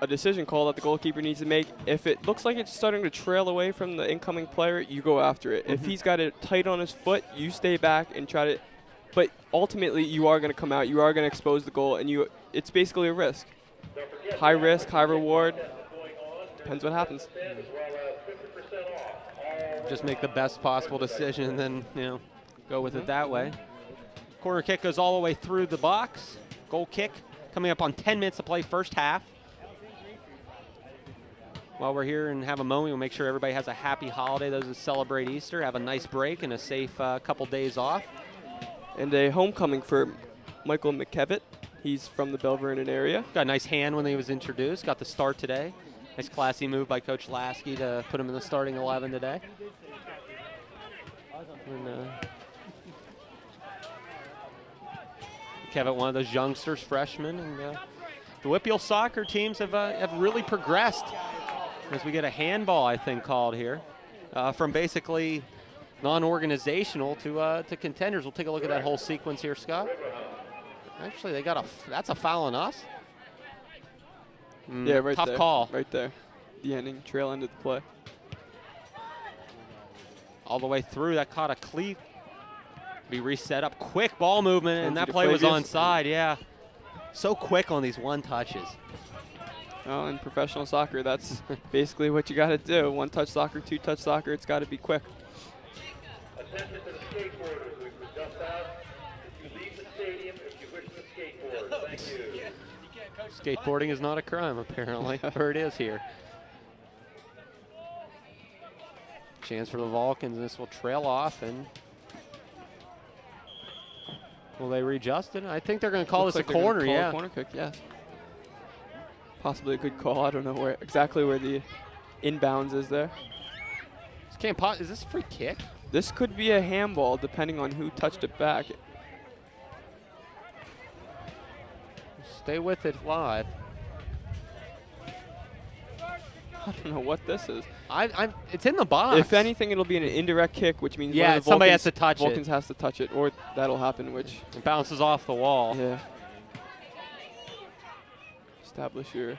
a decision call that the goalkeeper needs to make. If it looks like it's starting to trail away from the incoming player, you go after it. If he's got it tight on his foot, you stay back and try to. But ultimately, you are going to come out. You are going to expose the goal, and it's basically a risk. High risk, high reward. Depends what happens. Just make the best possible decision and then, go with it that way. Corner kick goes all the way through the box. Goal kick coming up on 10 minutes to play first half. while we're here and have a moment, we'll make sure everybody has a happy holiday. Those that celebrate Easter have a nice break and a safe couple days off. And a homecoming for Michael McKevitt. He's from the Belle Vernon area. Got a nice hand when he was introduced. Got the start today. Nice classy move by Coach Lasky to put him in the starting 11 today. And, Kevin, one of those youngsters, freshmen, and the Whitfield soccer teams have really progressed as we get a handball, I think, called here, from basically non-organizational to contenders. We'll take a look at that whole sequence here, Scott. Actually, they got that's a foul on us. Yeah, right tough there. Call. Right there. The ending, trail end of the play. All the way through, that caught a cleat. Be reset up, quick ball movement, and that play was Flavius. onside, yeah. So quick on these one touches. Well, in professional soccer, that's basically what you got to do. One-touch soccer, two-touch soccer, it's got to be quick. Attention to the skateboarders. We've just asked you leave the stadium if you wish to skateboard. Thank you. Skateboarding is not a crime, apparently, or it is here. Chance for the Vulcans, and this will trail off, and will they readjust it? I think they're going to call Looks this like a they're gonna corner, call yeah. a corner kick, yes. Possibly a good call. I don't know exactly where the inbounds is there. Is this a free kick? This could be a handball, depending on who touched it back. Stay with it live. I don't know what this is. It's in the box. If anything, it'll be an indirect kick, which means yeah, one of the somebody Vulcans, has to touch Vulcans it. has to touch it, or that'll happen, which... It bounces off the wall. Yeah. Establish your...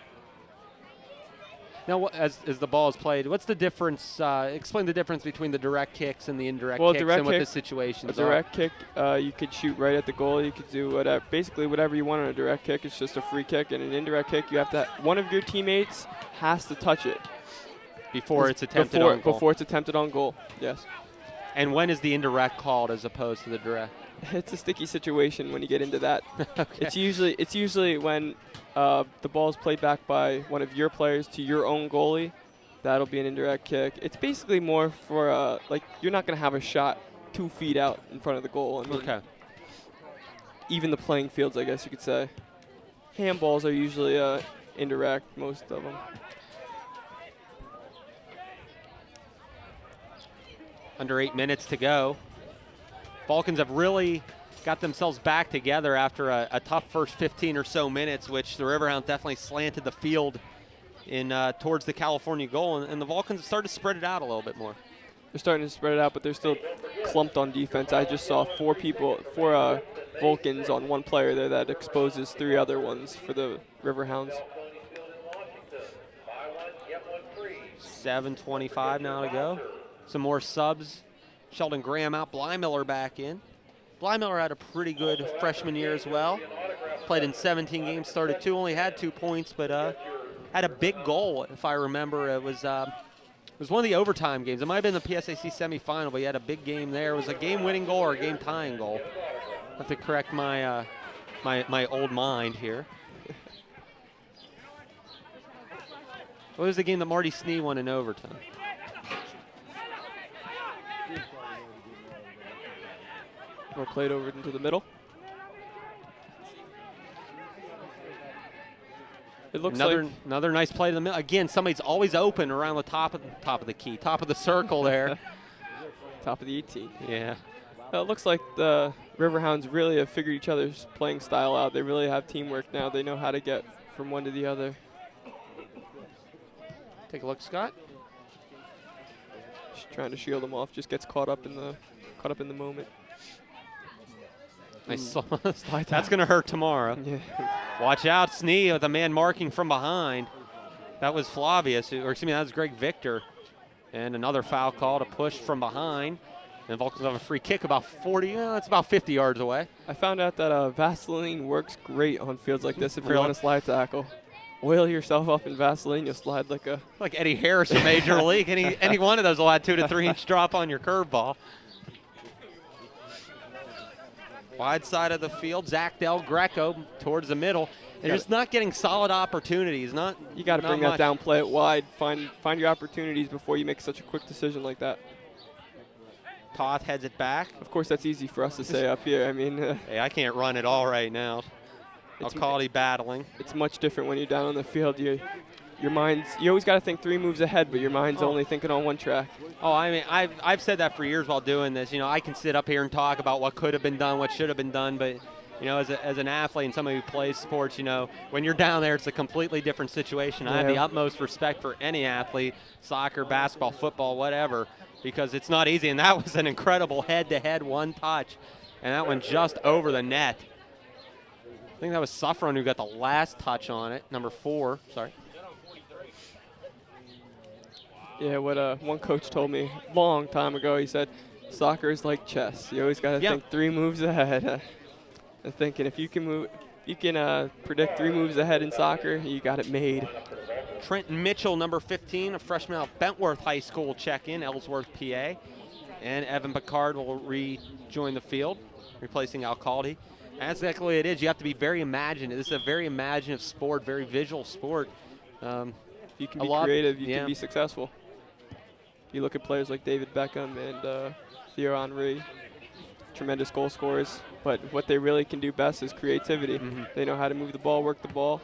Now, as the ball is played, what's the difference? Explain the difference between the direct kicks and the indirect kicks and what the situations are. A direct kick, you could shoot right at the goal. You could do whatever, basically whatever you want on a direct kick. It's just a free kick. And an indirect kick, you have to. One of your teammates has to touch it before it's attempted on goal. Before it's attempted on goal. Yes. And when is the indirect called as opposed to the direct? It's a sticky situation when you get into that. Okay. It's usually when the ball is played back by one of your players to your own goalie. That'll be an indirect kick. It's basically more for like you're not going to have a shot 2 feet out in front of the goal. I mean, Okay. Even the playing fields, I guess you could say. Handballs are usually indirect, most of them. Under 8 minutes to go. Vulcans have really got themselves back together after a tough first 15 or so minutes, which the Riverhounds definitely slanted the field in towards the California goal, and the Vulcans have started to spread it out a little bit more. They're starting to spread it out, but they're still clumped on defense. I just saw four Vulcans on one player there that exposes 3 other ones for the Riverhounds. 7:25 now to go. Some more subs. Sheldon Graham out, Blymiller back in. Blymiller had a pretty good freshman year as well. Played in 17 games, started 2, only had 2 points, but had a big goal, if I remember. It was one of the overtime games. It might have been the PSAC semifinal, but he had a big game there. It was a game-winning goal or a game-tying goal. I have to correct my my old mind here. What was the game that Marty Snee won in overtime? Or played over into the middle. It looks like another nice play to the middle. Again, somebody's always open around the top of the key, top of the circle there. Top of the 18. Yeah. Well, it looks like the Riverhounds really have figured each other's playing style out. They really have teamwork now. They know how to get from one to the other. Take a look, Scott. Just trying to shield him off. Just gets caught up in the moment. Nice slide. That's going to hurt tomorrow. Yeah. Watch out, Snee with a man marking from behind. That was Flavius, that was Greg Victor. And another foul call to push from behind. And Vulcans have a free kick about 50 yards away. I found out that Vaseline works great on fields like this if you want to slide tackle. Oil yourself up in Vaseline, you'll slide like Eddie Harris in Major League. Any one of those will add 2 to 3 inch drop on your curveball. Wide side of the field, Zach Del Greco towards the middle. They're just not getting solid opportunities. You got to bring that down, play it wide, find your opportunities before you make such a quick decision like that. Toth heads it back. Of course, that's easy for us to say up here. I mean, hey, I can't run at all right now. Alcalde battling. It's much different when you're down on the field. You always got to think 3 moves ahead, but your mind's only thinking on one track. Oh, I mean, I've said that for years while doing this. You know, I can sit up here and talk about what could have been done, what should have been done, but you know, as an athlete and somebody who plays sports, you know, when you're down there, it's a completely different situation. I have the utmost respect for any athlete, soccer, basketball, football, whatever, because it's not easy. And that was an incredible head-to-head one touch, and that went just over the net. I think that was Suffron who got the last touch on it, number 4. Sorry. Yeah, what one coach told me a long time ago, he said, soccer is like chess. You always got to think 3 moves ahead. I'm thinking if you can predict 3 moves ahead in soccer, you got it made. Trenton Mitchell, number 15, a freshman out of Bentworth High School, will check in, Ellsworth, PA. And Evan Picard will rejoin the field, replacing Alcalde. That's exactly what it is. You have to be very imaginative. This is a very imaginative sport, very visual sport. If you can be creative, you can be successful. You look at players like David Beckham and Theo Henry, tremendous goal scorers, but what they really can do best is creativity. They know how to move the ball, work the ball.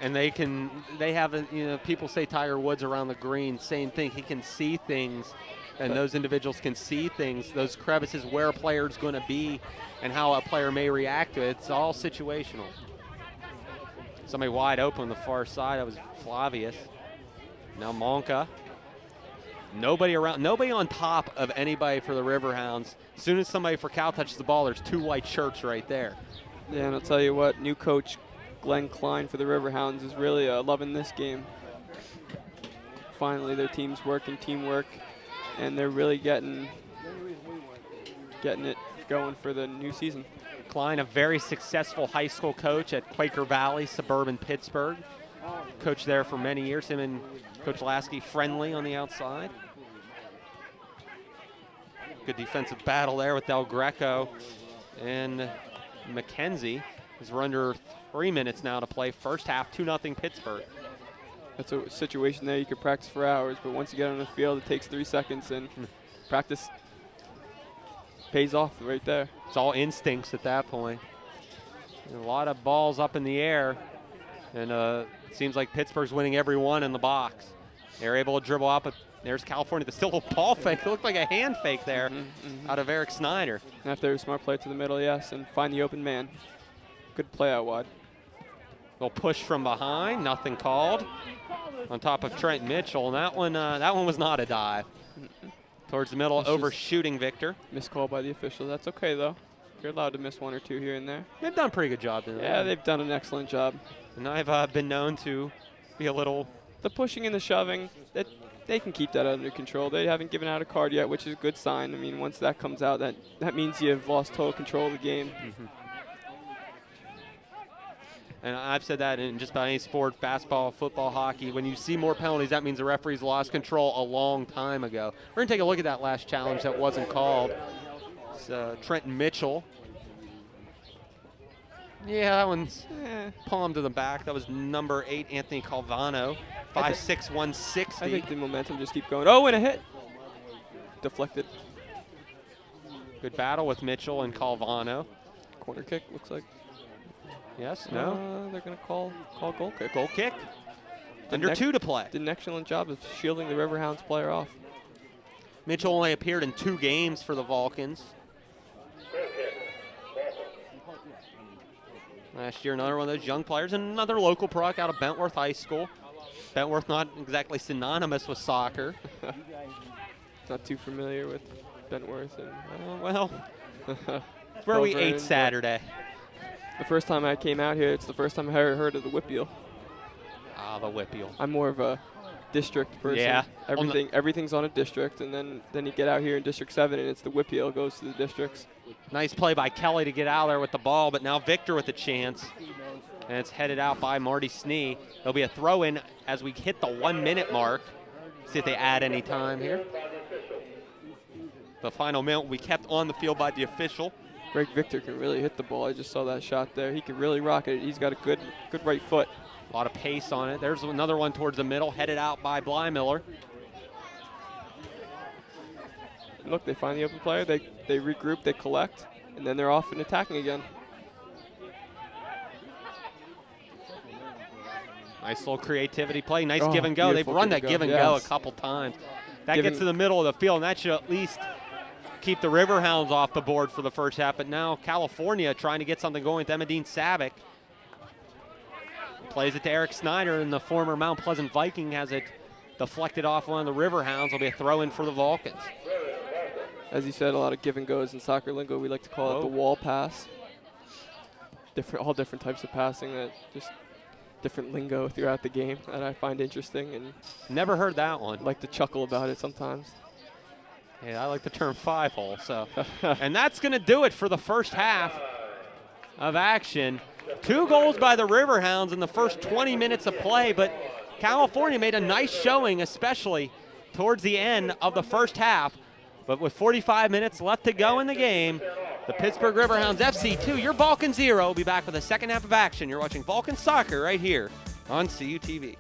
And they have, you know, people say Tiger Woods around the green, same thing. He can see things, and those individuals can see things, those crevices, where a player's going to be and how a player may react to it. It's all situational. Somebody wide open on the far side, that was Flavius. Now Monca. Nobody around, nobody on top of anybody for the Riverhounds. As soon as somebody for Cal touches the ball, there's 2 white shirts right there. Yeah, and I'll tell you what, new coach Glenn Klein for the Riverhounds is really loving this game. Finally, their team's working teamwork, and they're really getting it going for the new season. Klein, a very successful high school coach at Quaker Valley, suburban Pittsburgh. Coached there for many years. Him and Coach Lasky friendly on the outside. Good defensive battle there with Del Greco and McKenzie. We're under 3 minutes now to play. First half, 2-0 Pittsburgh. That's a situation there you could practice for hours, but once you get on the field, it takes 3 seconds, and practice pays off right there. It's all instincts at that point. And a lot of balls up in the air, and it seems like Pittsburgh's winning every one in the box. They're able to dribble up, but there's California. There's still a ball fake. It looked like a hand fake there out of Eric Snyder. And after a smart play to the middle, yes, and find the open man. Good play out wide. Little push from behind, nothing called. On top of Trent Mitchell, and that one was not a dive. Towards the middle, overshooting Victor. Missed call by the official. That's okay, though. You're allowed to miss 1 or 2 here and there. They've done a pretty good job. Yeah, they've done an excellent job. And I've been known to be a little... The pushing and the shoving, they can keep that under control. They haven't given out a card yet, which is a good sign. I mean, once that comes out, that means you've lost total control of the game. And I've said that in just about any sport, basketball, football, hockey. When you see more penalties, that means the referee's lost control a long time ago. We're going to take a look at that last challenge that wasn't called. It's Trenton Mitchell. Yeah, that one's palm to the back. That was number 8, Anthony Calvano, 5'6", 160. I think the momentum just keep going. Oh, and a hit. Deflected. Good battle with Mitchell and Calvano. Corner kick, looks like. Yes, no. They're going to call goal kick. Goal kick. Under 2 to play. Did an excellent job of shielding the Riverhounds player off. Mitchell only appeared in 2 games for the Vulcans. Last year, another one of those young players, and another local product out of Bentworth High School. Bentworth not exactly synonymous with soccer. Not too familiar with Bentworth. Well, it's where we ate Saturday. The first time I came out here, it's the first time I ever heard of the Whippeal. Ah, the Whippeal. I'm more of a district person. Yeah. Everything's on a district, and then you get out here in District 7, and it's the Whippeal goes to the districts. Nice play by Kelly to get out there with the ball, but now Victor with a chance. And it's headed out by Marty Snee. There'll be a throw-in as we hit the 1-minute mark. See if they add any time here. The final minute will be kept on the field by the official. Greg Victor can really hit the ball. I just saw that shot there. He can really rock it. He's got a good right foot. A lot of pace on it. There's another one towards the middle, headed out by Blymiller. Look, they find the open player. They regroup, they collect, and then they're off and attacking again. Nice little creativity play. Nice give and go. They've beautiful run that give and go a yes. couple times. That gets to the middle of the field, and that should at least keep the Riverhounds off the board for the first half. But now California trying to get something going with Emmeline Savick. Plays it to Eric Snyder, and the former Mount Pleasant Viking has it deflected off one of the Riverhounds. It'll be a throw in for the Vulcans. As you said, a lot of give and goes in soccer lingo. We like to call it the wall pass. All different types of passing, that just different lingo throughout the game that I find interesting, and never heard that one. Like to chuckle about it sometimes. Yeah, I like the term 5-hole. So, and that's going to do it for the first half of action. 2 goals by the Riverhounds in the first 20 minutes of play, but California made a nice showing, especially towards the end of the first half. But with 45 minutes left to go in the game, the Pittsburgh Riverhounds FC 2, your Vulcan 0, will be back with the second half of action. You're watching Vulcan Soccer right here on CUTV.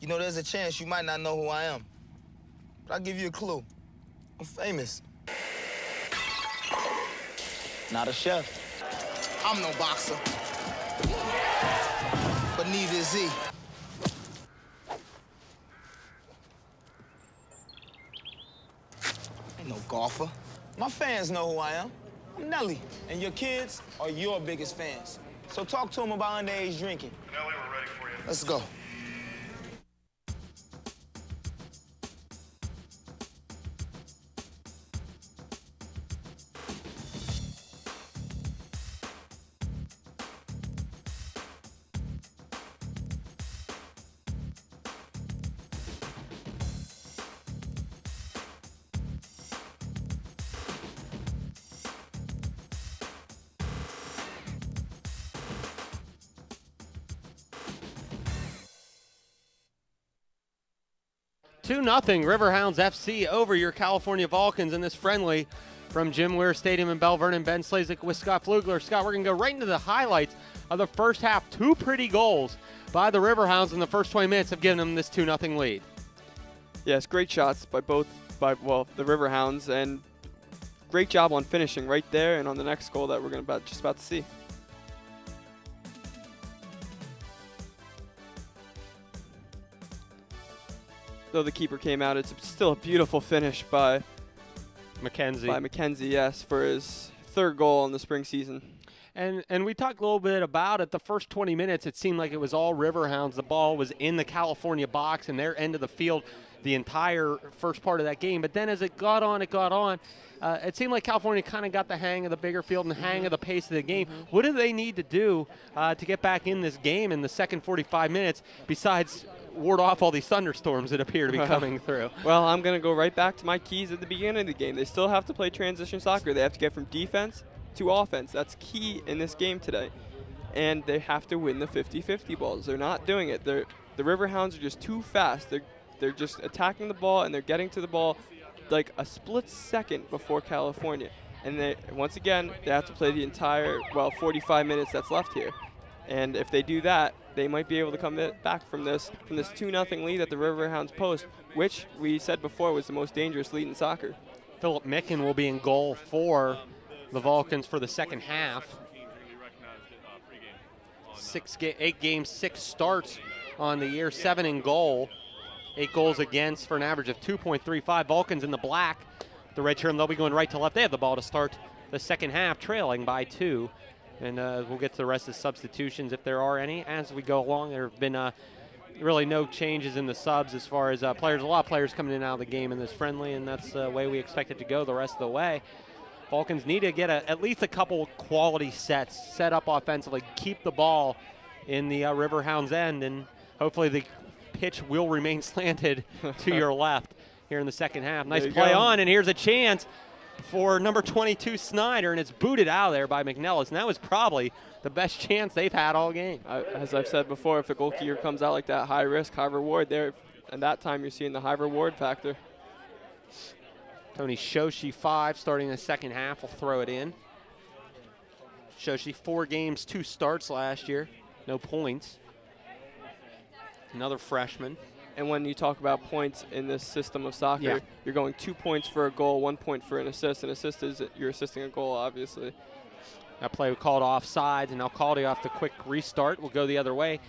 You know, there's a chance you might not know who I am. But I'll give you a clue. I'm famous. Not a chef. I'm no boxer. But neither is he. Ain't no golfer. My fans know who I am. I'm Nelly. And your kids are your biggest fans. So talk to them about underage drinking. Nelly, we're ready for you. Let's go. Two 2-0 Riverhounds FC over your California Vulcans in this friendly from Jim Weir Stadium in Belle Vernon. Ben Slazik with Scott Flugler. Scott, we're going to go right into the highlights of the first half. 2 pretty goals by the Riverhounds in the first 20 minutes have given them this 2-0 lead. Yes, great shots by the Riverhounds, and great job on finishing right there and on the next goal that we're just about to see. Though the keeper came out, it's still a beautiful finish by McKenzie, yes, for his 3rd goal in the spring season. And we talked a little bit about it. The first 20 minutes, it seemed like it was all Riverhounds. The ball was in the California box in their end of the field the entire first part of that game. But then as it got on, it seemed like California kind of got the hang of the bigger field and the hang of the pace of the game. What do they need to do to get back in this game in the second 45 minutes besides ward off all these thunderstorms that appear to be coming through? Well, I'm going to go right back to my keys at the beginning of the game. They still have to play transition soccer. They have to get from defense to offense. That's key in this game today. And they have to win the 50-50 balls. They're not doing it. The Riverhounds are just too fast. They're just attacking the ball, and they're getting to the ball like a split second before California. And once again, they have to play the entire, 45 minutes that's left here. And if they do that, they might be able to come back from this 2-0 lead that the Riverhounds post, which we said before was the most dangerous lead in soccer. Philip Micken will be in goal for the Vulcans for the second half. 8 games, 6 starts on the year, 7 in goal. 8 goals against for an average of 2.35. Vulcans in the black. The red shirt, and they'll be going right to left. They have the ball to start the second half, trailing by 2. And we'll get to the rest of the substitutions if there are any as we go along. There have been really no changes in the subs as far as players. A lot of players coming in and out of the game in this friendly, and that's the way we expect it to go the rest of the way. Vulcans need to get at least a couple quality sets set up offensively, keep the ball in the Riverhounds end, and hopefully the pitch will remain slanted to your left here in the second half. Nice play on, and here's a chance. for number 22 Snyder, and it's booted out of there by McNellis, and that was probably the best chance they've had all game. As I've said before, if a goalkeeper comes out like that, high risk, high reward there, and that time you're seeing the high reward factor. Tony Shoshi, 5, starting the second half, will throw it in. Shoshi, 4 games, 2 starts last year, no points. Another freshman. And when you talk about points in this system of soccer, you're going 2 points for a goal, 1 point for an assist. An assist is you're assisting a goal, obviously. That play we called offsides, and now Caldy off the quick restart will go the other way.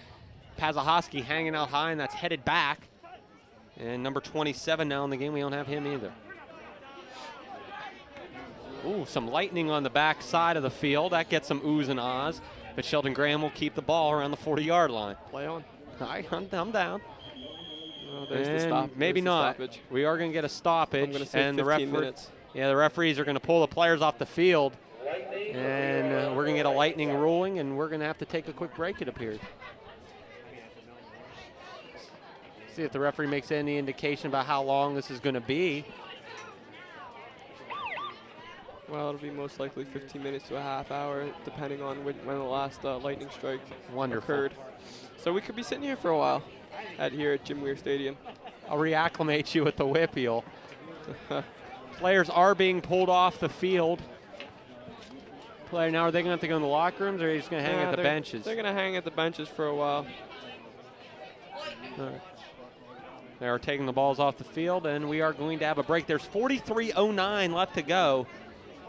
Pazahoski hanging out high, and that's headed back. And number 27 now in the game, we don't have him either. Ooh, some lightning on the back side of the field. That gets some oohs and ahs, but Sheldon Graham will keep the ball around the 40-yard line. Play on. I'm down. Oh, there's the stop. Maybe not. Stoppage. We are going to get a stoppage. I'm going to say 15 minutes. Yeah, the referees are going to pull the players off the field, and we're going to get a lightning ruling, and we're going to have to take a quick break, it appears. See if the referee makes any indication about how long this is going to be. Well, it'll be most likely 15 minutes to a half hour, depending on when the last lightning strike occurred. So we could be sitting here for a while here at Jim Weir Stadium. I'll reacclimate you with the whippeal. Players are being pulled off the field. Now, are they going to have to go in the locker rooms, or are they just going to hang at the benches? They're going to hang at the benches for a while. All right. They are taking the balls off the field, and we are going to have a break. There's 43:09 left to go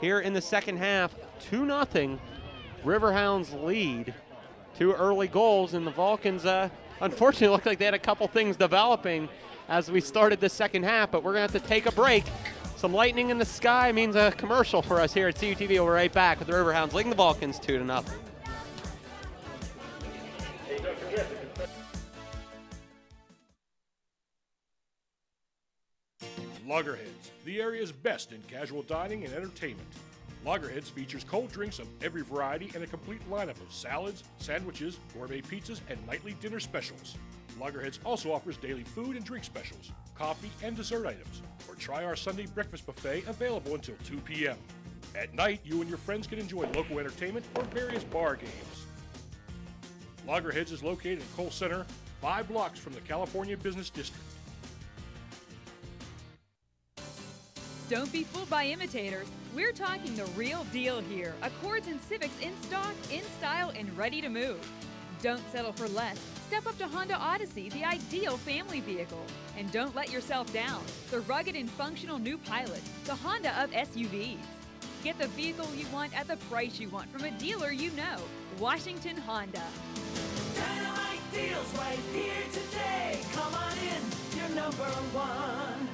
here in the second half. 2-0 Riverhounds lead. 2 early goals, and the Vulcans unfortunately looked like they had a couple things developing as we started the second half, but we're going to have to take a break. Some lightning in the sky means a commercial for us here at CUTV. We'll be right back with the Riverhounds leading the Vulcans 2-0. Loggerheads, the area's best in casual dining and entertainment. Loggerheads features cold drinks of every variety and a complete lineup of salads, sandwiches, gourmet pizzas, and nightly dinner specials. Loggerheads also offers daily food and drink specials, coffee and dessert items, or try our Sunday breakfast buffet available until 2 p.m. At night, you and your friends can enjoy local entertainment or various bar games. Loggerheads is located in Cole Center, 5 blocks from the California Business District. Don't be fooled by imitators. We're talking the real deal here. Accords and Civics in stock, in style, and ready to move. Don't settle for less. Step up to Honda Odyssey, the ideal family vehicle. And don't let yourself down. The rugged and functional new Pilot, the Honda of SUVs. Get the vehicle you want at the price you want from a dealer you know. Washington Honda. Dynamite deals right here today. Come on in, you're number one.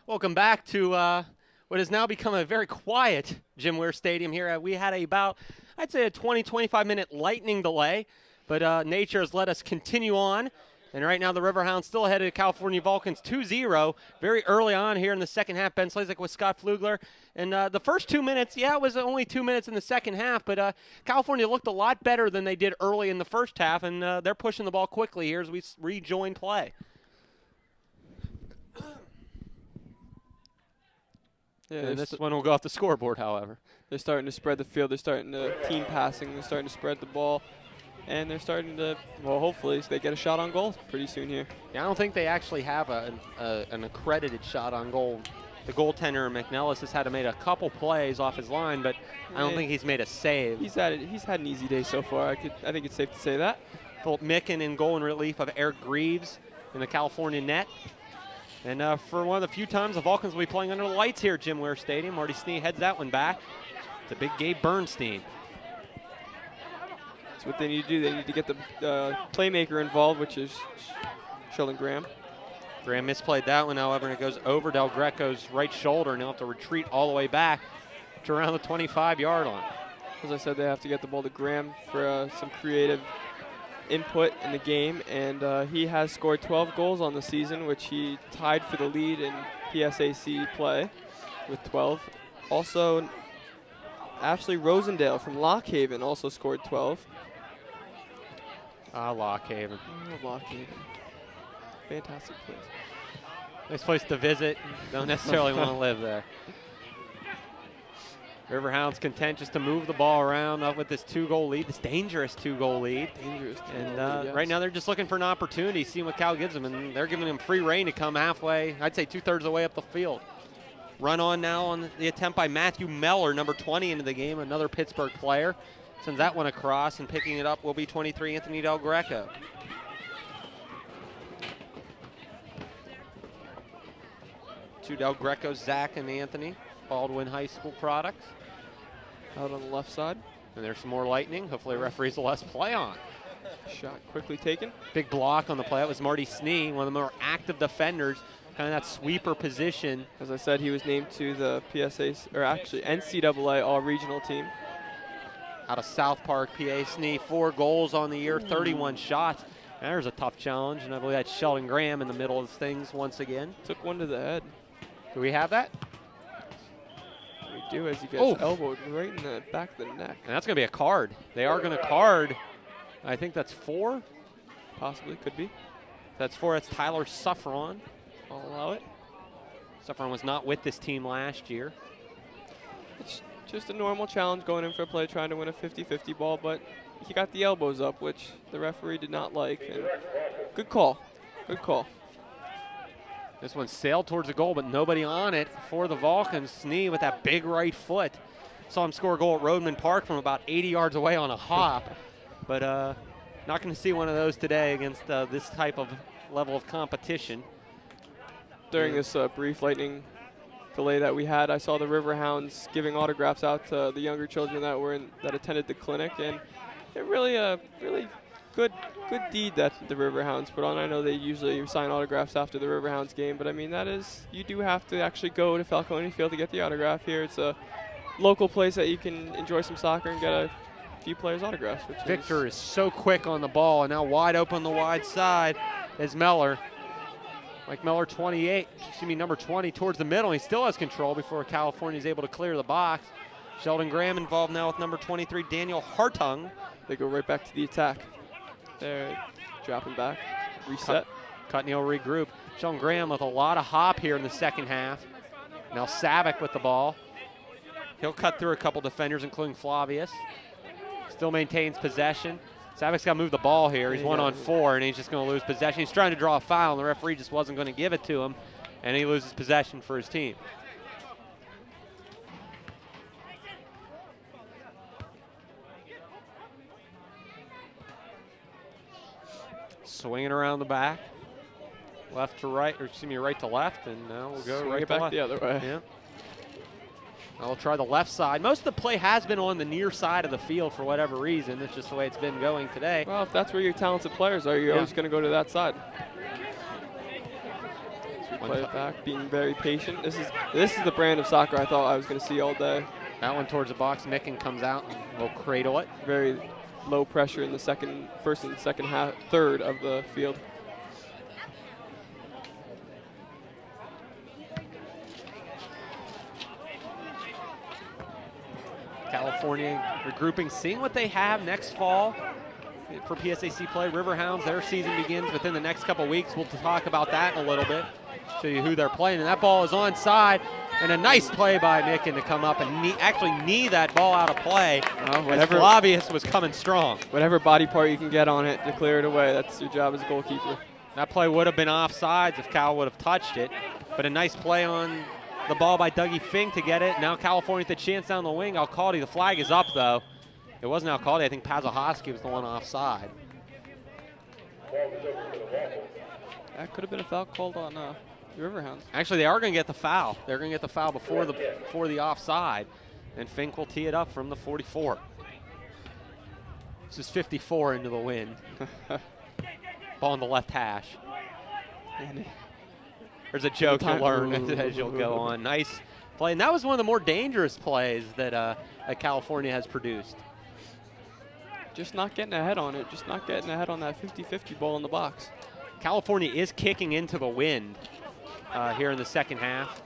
Welcome back to what has now become a very quiet Jim Weir Stadium here. We had I'd say a 20-25 minute lightning delay, but nature has let us continue on. And right now the Riverhounds still ahead of the California Vulcans 2-0 very early on here in the second half. Ben Slazak with Scott Flugler. And the first 2 minutes, it was only 2 minutes in the second half, but California looked a lot better than they did early in the first half, and they're pushing the ball quickly here as we rejoin play. Yeah, and this one will go off the scoreboard, however. They're starting to spread the field. They're starting to team passing. They're starting to spread the ball. And they're starting to, well, hopefully they get a shot on goal pretty soon here. Yeah, I don't think they actually have an accredited shot on goal. The goaltender, McNellis, has had to make a couple plays off his line, but I don't think he's made a save. He's had an easy day so far. I think it's safe to say that. Micken in goal in relief of Eric Greaves in the California net. And for one of the few times the Vulcans will be playing under the lights here at Jim Weir Stadium. Marty Snee heads that one back. It's a big Gabe Bernstein. That's what they need to do. They need to get the playmaker involved, which is Sheldon Graham. Graham misplayed that one, however, and it goes over Del Greco's right shoulder, and he'll have to retreat all the way back to around the 25-yard line. As I said, they have to get the ball to Graham for some creative input in the game, and he has scored 12 goals on the season, which he tied for the lead in PSAC play with 12. Also, Ashley Rosendale from Lockhaven also scored 12. Lockhaven. Oh, Lockhaven. Fantastic place. Nice place to visit. Don't necessarily want to live there. Riverhounds content just to move the ball around up with this 2-goal lead, this dangerous 2-goal lead. And right now they're just looking for an opportunity, seeing what Cal gives them, and they're giving them free reign to come halfway, I'd say 2/3 of the way up the field. Run on now on the attempt by Matthew Meller, number 20 into the game, another Pittsburgh player. Sends that one across, and picking it up will be 23, Anthony Del Greco. To Del Greco, Zach and Anthony, Baldwin High School products. Out on the left side. And there's some more lightning. Hopefully referees will let us play on. Shot quickly taken. Big block on the play. That was Marty Snee, one of the more active defenders, kind of that sweeper position. As I said, he was named to the PSA, or actually NCAA All-Regional team. Out of South Park, PA. Snee, 4 goals on the year, 31 shots. There's a tough challenge, and I believe that's Sheldon Graham in the middle of things once again. Took one to the head. Do we have that? We do, as he gets elbowed right in the back of the neck. And that's going to be a card. They are going to card. I think that's 4. Possibly, could be. That's 4. That's Tyler Suffron. I'll allow it. Suffron was not with this team last year. It's just a normal challenge going in for a play, trying to win a 50-50 ball, but he got the elbows up, which the referee did not like. And good call. Good call. This one sailed towards the goal, but nobody on it for the Vulcans. Snee with that big right foot. Saw him score a goal at Roadman Park from about 80 yards away on a hop. But not going to see one of those today against this type of level of competition. During this brief lightning delay that we had, I saw the Riverhounds giving autographs out to the younger children that attended the clinic, and it really good deed that the Riverhounds put on. I know they usually sign autographs after the Riverhounds game, but I mean, you do have to actually go to Falcone Field to get the autograph here. It's a local place that you can enjoy some soccer and get a few players' autographs. Victor is so quick on the ball, and now wide open on the wide side is Meller. Mike Meller, number 20, towards the middle. He still has control before California is able to clear the box. Sheldon Graham involved now with number 23, Daniel Hartung. They go right back to the attack. They're dropping back, reset. Cutney will regroup. Sheldon Graham with a lot of hop here in the second half. Now Savick with the ball. He'll cut through a couple defenders, including Flavius. Still maintains possession. Savick's got to move the ball here. He's 1-on-4, and he's just going to lose possession. He's trying to draw a foul, and the referee just wasn't going to give it to him, and he loses possession for his team. Swinging around the back, left to right, or excuse me, right to left, and now we'll go right back to left. The other way. Yeah. I'll try the left side. Most of the play has been on the near side of the field for whatever reason. It's just the way it's been going today. Well, if that's where your talented players are, you're always going to go to that side. So we play it back, being very patient. This is the brand of soccer I thought I was going to see all day. That one towards the box. Micken comes out and will cradle it. Very low pressure in the first and second half, third of the field. California regrouping, seeing what they have next fall for PSAC play. Riverhounds, their season begins within the next couple weeks. We'll talk about that in a little bit, show you who they're playing. And that ball is onside, and a nice play by Micken to come up and actually knee that ball out of play. Whatever, Flavius was coming strong. Whatever body part you can get on it to clear it away, that's your job as a goalkeeper. That play would have been offsides if Cal would have touched it, but a nice play on the ball by Dougie Fink to get it. Now California with the chance down the wing. Alcalde, the flag is up though. It wasn't Alcalde, I think Pazahoski was the one offside. That could have been a foul called on the Riverhounds. Actually, they are going to get the foul. They're going to get the foul before the offside, and Fink will tee it up from the 44. This is 54 into the wind. Ball on the left hash. There's a joke you'll learn as you'll go on. Nice play. And that was one of the more dangerous plays that California has produced. Just not getting ahead on it. Just not getting ahead on that 50-50 ball in the box. California is kicking into the wind here in the second half.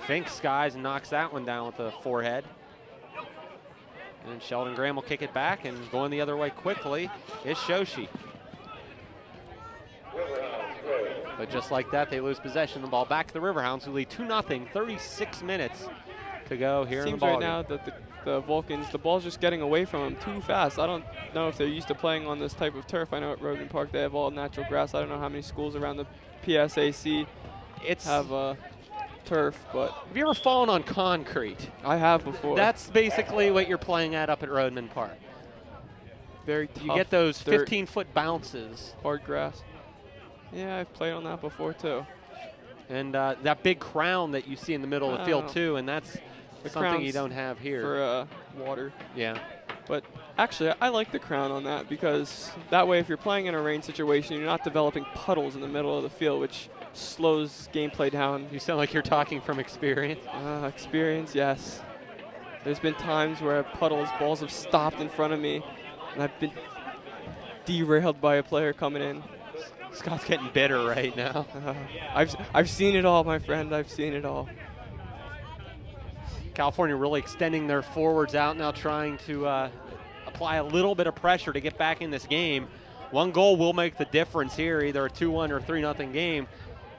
Fink skies and knocks that one down with the forehead. And Sheldon Graham will kick it back, and going the other way quickly is Shoshi. But just like that, they lose possession of the ball. Back to the Riverhounds, who lead 2-0, 36 minutes to go here in the ball Seems right now that the Vulcans, the ball's just getting away from them too fast. I don't know if they're used to playing on this type of turf. I know at Roden Park they have all natural grass. I don't know how many schools around the PSAC have turf, but have you ever fallen on concrete? I have before. That's basically what you're playing at up at Rodman Park. Very tough. You get those 15-foot bounces. Hard grass. Yeah, I've played on that before too. And that big crown that you see in the middle of the field too, and that's something you don't have here. For water. Yeah. But actually, I like the crown on that because that way if you're playing in a rain situation, you're not developing puddles in the middle of the field, which slows gameplay down. You sound like you're talking from experience. Experience, yes. There's been times where balls have stopped in front of me, and I've been derailed by a player coming in. Scott's getting bitter right now. I've seen it all, my friend. I've seen it all. California really extending their forwards out now, trying to apply a little bit of pressure to get back in this game. One goal will make the difference here, either a 2-1 or 3-0 game.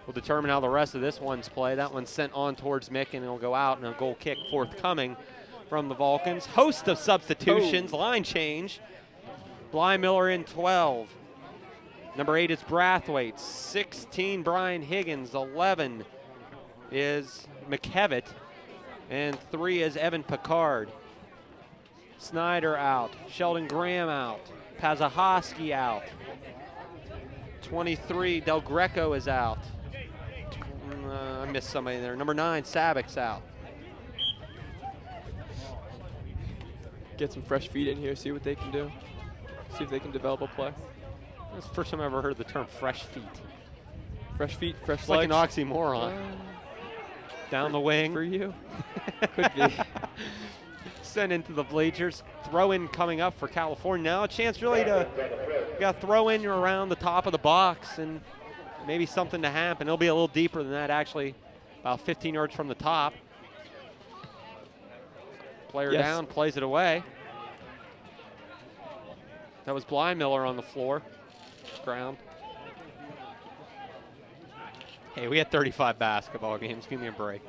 Will determine how the rest of this one's played. That one's sent on towards Mick, and it'll go out, and a goal kick forthcoming from the Vulcans. Host of substitutions, line change. Bly Miller in 12. Number 8 is Brathwaite. 16, Brian Higgins. 11 is McKevitt. And 3 is Evan Picard. Snyder out. Sheldon Graham out. Pazahosky out. 23, Del Greco is out. I missed somebody there. Number 9, Sabek's out. Get some fresh feet in here, see what they can do. See if they can develop a play. That's the first time I've ever heard the term fresh feet. Fresh feet, fresh it's legs. Like an oxymoron. Down the wing. For you. Could be. Sent into the bleachers. Throw in coming up for California. Now a chance really to throw in around the top of the box and maybe something to happen. It'll be a little deeper than that, actually, about 15 yards from the top. Player down, plays it away. That was Bly Miller on the floor. Ground. Hey, we had 35 basketball games. Give me a break.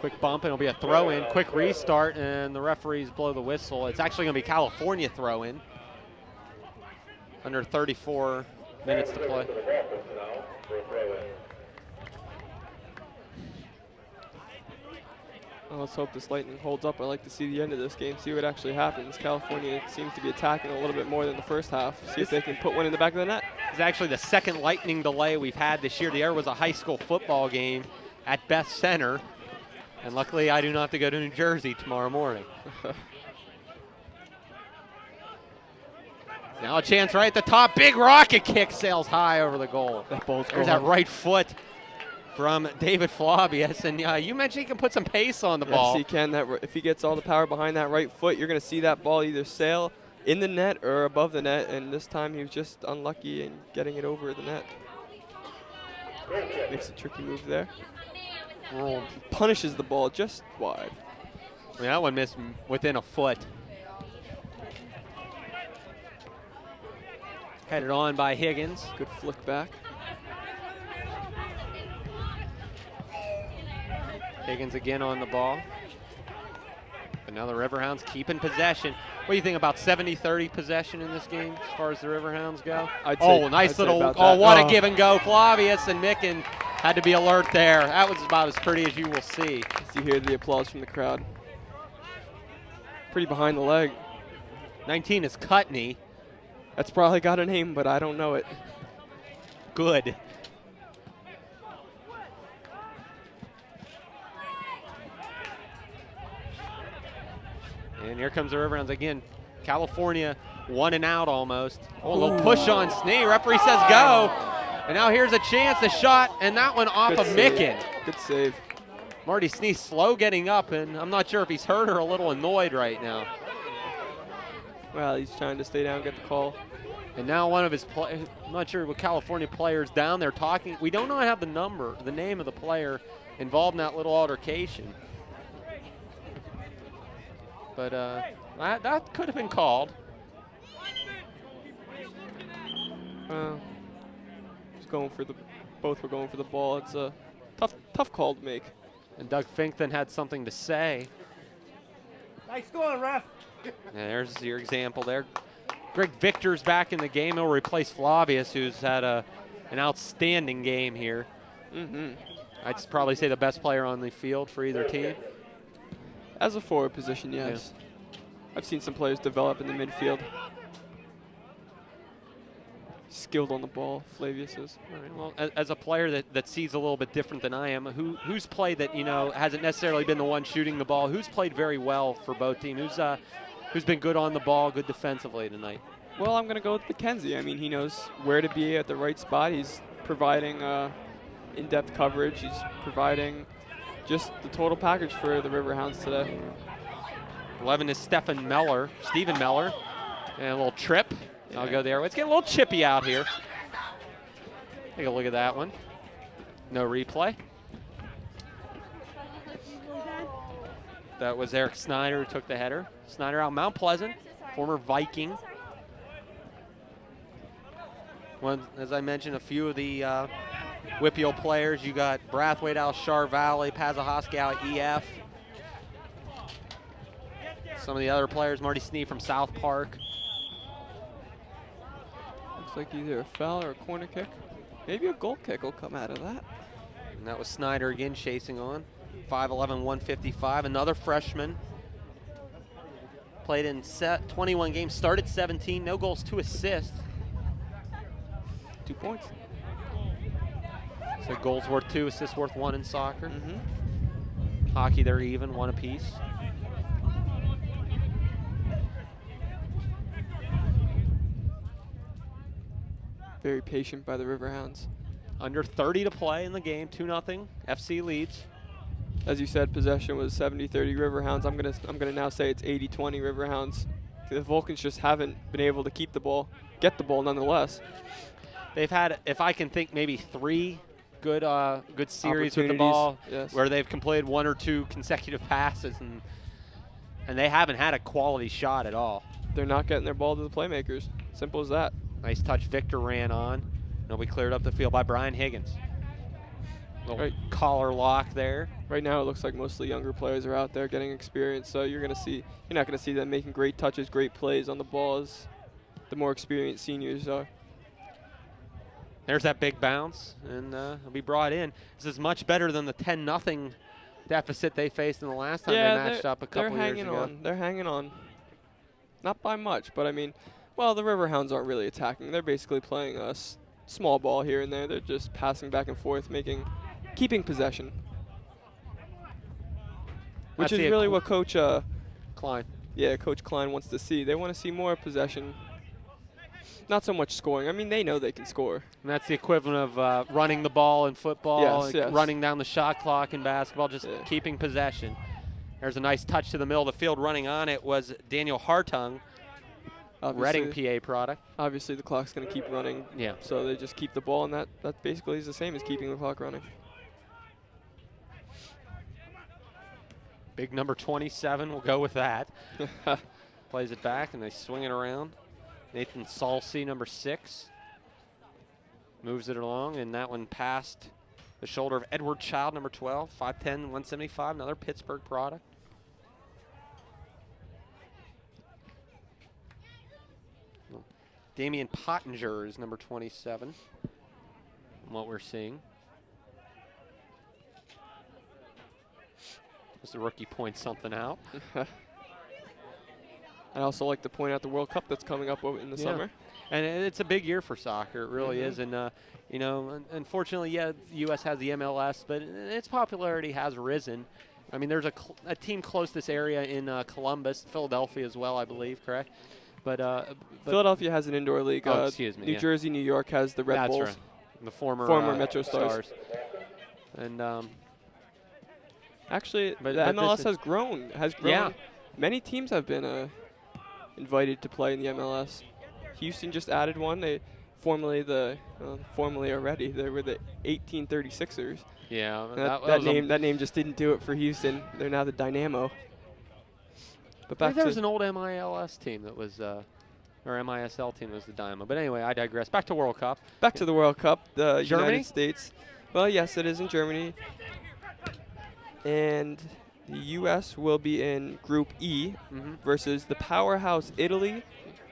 Quick bump, and it'll be a throw-in. Quick restart, and the referees blow the whistle. It's actually going to be California throw-in. Under 34 minutes to play. Well, let's hope this Lightning holds up. I'd like to see the end of this game, see what actually happens. California seems to be attacking a little bit more than the first half. See if they can put one in the back of the net. It's actually the second Lightning delay we've had this year. The other was a high school football game at Beth Center. And luckily, I do not have to go to New Jersey tomorrow morning. Now a chance right at the top. Big rocket kick sails high over the goal. There's that right foot from David Flabius. And you mentioned he can put some pace on the ball. Yes, he can. If he gets all the power behind that right foot, you're going to see that ball either sail in the net or above the net. And this time he was just unlucky in getting it over the net. Makes a tricky move there. Punishes the ball just wide. I mean, that one missed within a foot. Headed on by Higgins. Good flick back. Higgins again on the ball. But now the Riverhounds keeping possession. What do you think about 70-30 possession in this game as far as the Riverhounds go? Nice little, what a give and go. Flavius and Micken had to be alert there. That was about as pretty as you will see. You hear the applause from the crowd. Pretty behind the leg. 19 is Cutney. That's probably got a name, but I don't know it. Good. And here comes the Riverhounds again. California 1 and out almost. Oh, a little push on Snee. Referee says go. And now here's a chance, a shot, and that one off of Micken. Good save. Marty Snee slow getting up, and I'm not sure if he's hurt or a little annoyed right now. Well, he's trying to stay down and get the call. And now one of his players, I'm not sure what California players down there talking. We don't have the name of the player involved in that little altercation. But that could have been called. both were going for the ball. It's a tough call to make. And Doug Fink then had something to say. Nice going, ref. And there's your example there. Greg Victor's back in the game. He'll replace Flavius, who's had an outstanding game here. I'd probably say the best player on the field for either team. As a forward position, yes. Yeah. I've seen some players develop in the midfield. Skilled on the ball, Flavius is. All right, well, as a player that sees a little bit different than I am, who's played that, hasn't necessarily been the one shooting the ball, who's played very well for both teams, who's been good on the ball, good defensively tonight? Well, I'm going to go with McKenzie. I mean, he knows where to be at the right spot. He's providing in-depth coverage. He's providing just the total package for the Riverhounds today. 11 is Stephen Meller, and a little trip. Yeah. I'll go there. Let's get a little chippy out here. Take a look at that one. No replay. That was Eric Snyder who took the header. Snyder out Mount Pleasant, former Viking. As I mentioned, a few of the Whippeal players. You got Brathwaite out of Char Valley, Pazahoski out EF. Some of the other players, Marty Snee from South Park. Looks like either a foul or a corner kick. Maybe a goal kick will come out of that. And that was Snyder again chasing on. 5'11", 155, another freshman. Played in 21 games, started 17, no goals, 2 assists. 2 points. So goals worth 2, assists worth 1 in soccer. Hockey, they're even, 1 apiece. Very patient by the Riverhounds. Under 30 to play in the game, 2-0. FC leads. As you said, possession was 70-30 Riverhounds. I'm gonna now say it's 80-20 Riverhounds. The Vulcans just haven't been able to keep the ball, get the ball nonetheless. They've had, if I can think, maybe 3 good series with the ball, where they've completed 1 or 2 consecutive passes, and they haven't had a quality shot at all. They're not getting their ball to the playmakers. Simple as that. Nice touch Victor ran on. It'll be cleared up the field by Brian Higgins. Little collar lock there. Right now it looks like mostly younger players are out there getting experience, so you're not gonna see them making great touches, great plays on the balls. The more experienced seniors are. There's that big bounce, and it'll be brought in. This is much better than the 10-0 deficit they faced in the last time they matched up a couple years ago. They're hanging on. Not by much, but I mean, well, the Riverhounds aren't really attacking. They're basically playing a small ball here and there. They're just passing back and forth, keeping possession. Which is really what Coach Klein. Yeah, Coach Klein wants to see. They want to see more possession. Not so much scoring. I mean, they know they can score. And that's the equivalent of running the ball in football, running down the shot clock in basketball, just keeping possession. There's a nice touch to the middle of the field. Running on it was Daniel Hartung, Reading PA product. Obviously, the clock's going to keep running. Yeah. So they just keep the ball, and that basically is the same as keeping the clock running. Big number 27, we'll go with that. Plays it back, and they swing it around. Nathan Salsey, number 6, moves it along, and that one past the shoulder of Edward Child, number 12, 5'10", 175, another Pittsburgh product. Damian Pottinger is number 27, from what we're seeing. As the rookie points something out. I also like to point out the World Cup that's coming up in the summer. And it's a big year for soccer, it really is. And, unfortunately, the U.S. has the MLS, but its popularity has risen. I mean, there's a team close to this area in Columbus, Philadelphia as well, I believe, correct? But Philadelphia has an indoor league. Excuse me. New Jersey, New York has the Red Bulls. Right. The former Metro Stars. And actually, the MLS has grown. Yeah. Many teams have been invited to play in the MLS. Houston just added one. They formerly already they were the 1836ers. Yeah. That name just didn't do it for Houston. They're now the Dynamo. But there was an old MILS team that was Or MISL team was the Dynamo. But anyway, I digress. Back to World Cup. Back to the World Cup, the Germany? United States. Well, yes, it is in Germany. And the U.S. will be in Group E versus the powerhouse Italy,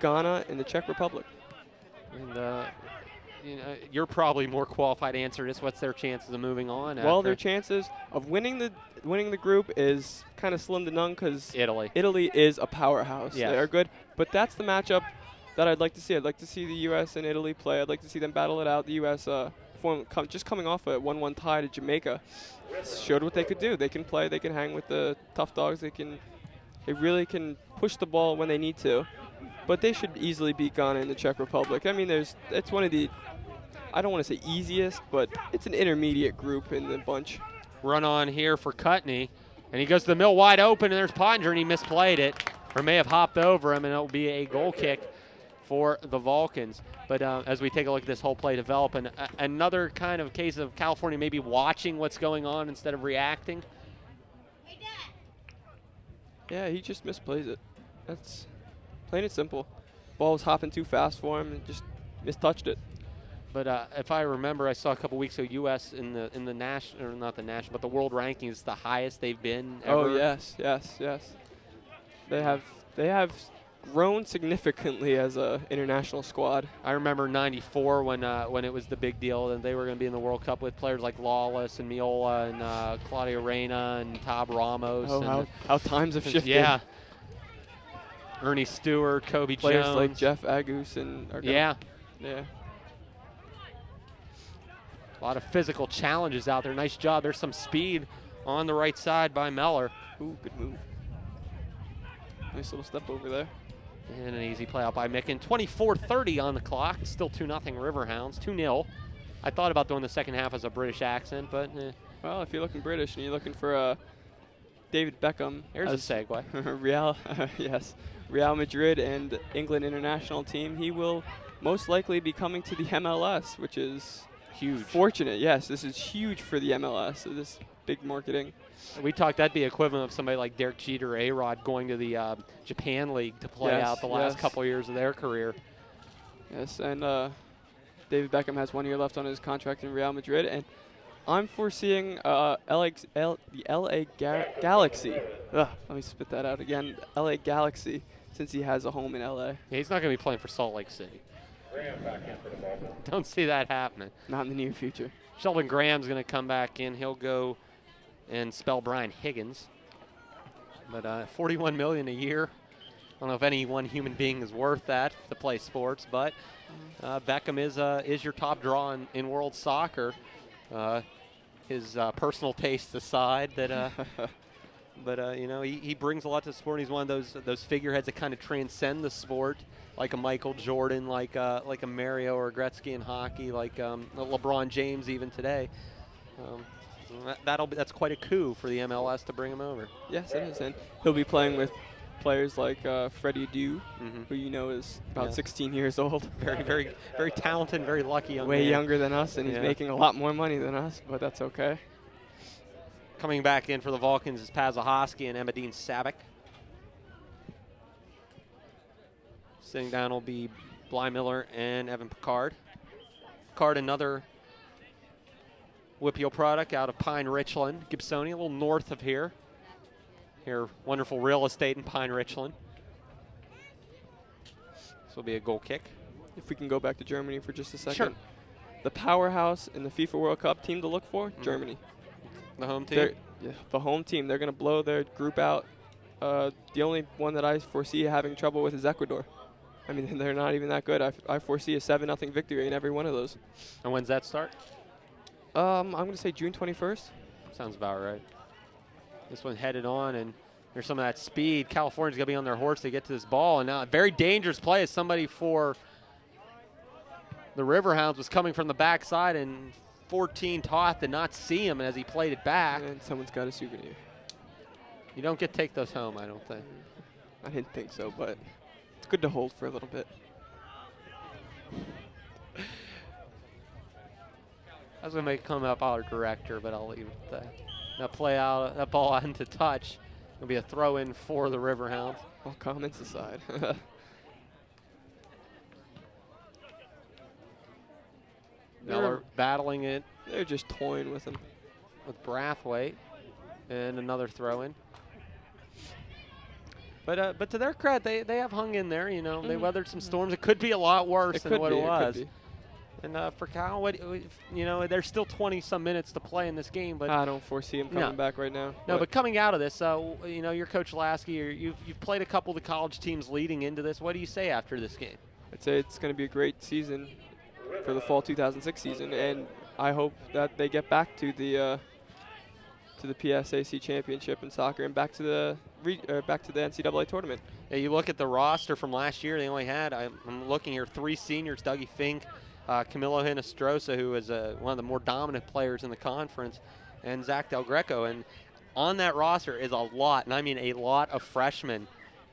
Ghana, and the Czech Republic. And you know, you're probably more qualified to answer this. What's their chances of moving on? Well, their chances of winning the group is kind of slim to none because Italy is a powerhouse. Yes. They are good, but that's the matchup that I'd like to see. I'd like to see the U.S. and Italy play. I'd like to see them battle it out. The U.S. Just coming off a 1-1 tie to Jamaica showed what they could do. They can play. They can hang with the tough dogs. They really can push the ball when they need to. But they should easily beat Ghana and the Czech Republic. I mean, it's one of the, I don't want to say easiest, but it's an intermediate group in the bunch. Run on here for Cutney, and he goes to the middle wide open, and there's Pottinger, and he misplayed it, or may have hopped over him, and it'll be a goal kick for the Vulcans. But as we take a look at this whole play develop, and another kind of case of California maybe watching what's going on instead of reacting. Yeah, he just misplays it. That's plain and simple. Ball was hopping too fast for him and just mistouched it. But if I remember, I saw a couple weeks ago, U.S. in the national, or not the national, but the world ranking is the highest they've been ever. Oh yes. They have grown significantly as a international squad. I remember '94 when it was the big deal, and they were going to be in the World Cup with players like Lawless and Miola and Claudio Reyna and Tab Ramos. Oh, and how times have shifted. Yeah. Ernie Stewart, Kobe Players Jones. like Jeff Agus and yeah. A lot of physical challenges out there. Nice job. There's some speed on the right side by Meller. Ooh, good move. Nice little step over there. And an easy play out by Micken. 24:30 on the clock. Still 2-0 Riverhounds. 2-0. I thought about doing the second half as a British accent, but well, if you're looking British and you're looking for David Beckham, here's a segue. Real Madrid and England international team, he will most likely be coming to the MLS, which is huge. Fortunate, yes. This is huge for the MLS. So this big marketing. We talked that'd be equivalent of somebody like Derek Jeter or A-Rod going to the Japan League to play out the last couple years of their career. Yes, and David Beckham has 1 year left on his contract in Real Madrid, and I'm foreseeing the LA Galaxy. Let me spit that out again. LA Galaxy, since he has a home in LA. Yeah, he's not going to be playing for Salt Lake City. Don't see that happening. Not in the near future. Sheldon Graham's going to come back in. He'll go and spell Brian Higgins. But $41 million a year. I don't know if any one human being is worth that to play sports, but Beckham is your top draw in world soccer. His personal tastes aside, but you know, he brings a lot to the sport. He's one of those figureheads that kind of transcend the sport, like a Michael Jordan, like a Mario or Gretzky in hockey, like LeBron James even today. That's quite a coup for the MLS to bring him over. Yes, it is, and he'll be playing with players like Freddie Adu, who you know is about 16 years old. Very, very, very talented, very lucky young man. Way younger than us, and he's making a lot more money than us, but that's okay. Coming back in for the Vulcans is Pazahoski and Emadine Sabic. Sitting down will be Bly Miller and Evan Picard. Picard, another Whippio product out of Pine Richland, Gibsonia, a little north of here. Here, wonderful real estate in Pine Richland. This will be a goal kick. If we can go back to Germany for just a second. Sure. The powerhouse in the FIFA World Cup team to look for, Germany. The home team? The home team. They're going to blow their group out. The only one that I foresee having trouble with is Ecuador. I mean, they're not even that good. I foresee a 7-0 victory in every one of those. And when's that start? I'm going to say June 21st. Sounds about right. This one headed on, and there's some of that speed. California's going to be on their horse to get to this ball. And now a very dangerous play as somebody for the Riverhounds was coming from the backside, and 14 Toth did not see him as he played it back. And someone's got a souvenir. You don't get to take those home, I don't think. I didn't think so, but it's good to hold for a little bit. I was going to make come up our director, but I'll leave it at that. That play out, that ball out into touch. It'll be a throw in for the Riverhounds. All comments aside. Miller battling it. They're just toying with him. With Brathwaite. And another throw in. But to their credit, they have hung in there. You know, they weathered some storms. It could be a lot worse than what it was. And for Cal, you know, there's still 20-some minutes to play in this game. But I don't foresee him coming back right now. No, but coming out of this, you know, you're Coach Lasky. You've played a couple of the college teams leading into this. What do you say after this game? I'd say it's going to be a great season for the fall 2006 season, and I hope that they get back to the PSAC championship in soccer and back to the NCAA tournament. Yeah, you look at the roster from last year. They only had, I'm looking here, 3 seniors: Dougie Fink, Camilo Hinestrosa, who is one of the more dominant players in the conference, and Zach Del Greco. And on that roster is a lot, and I mean a lot of freshmen.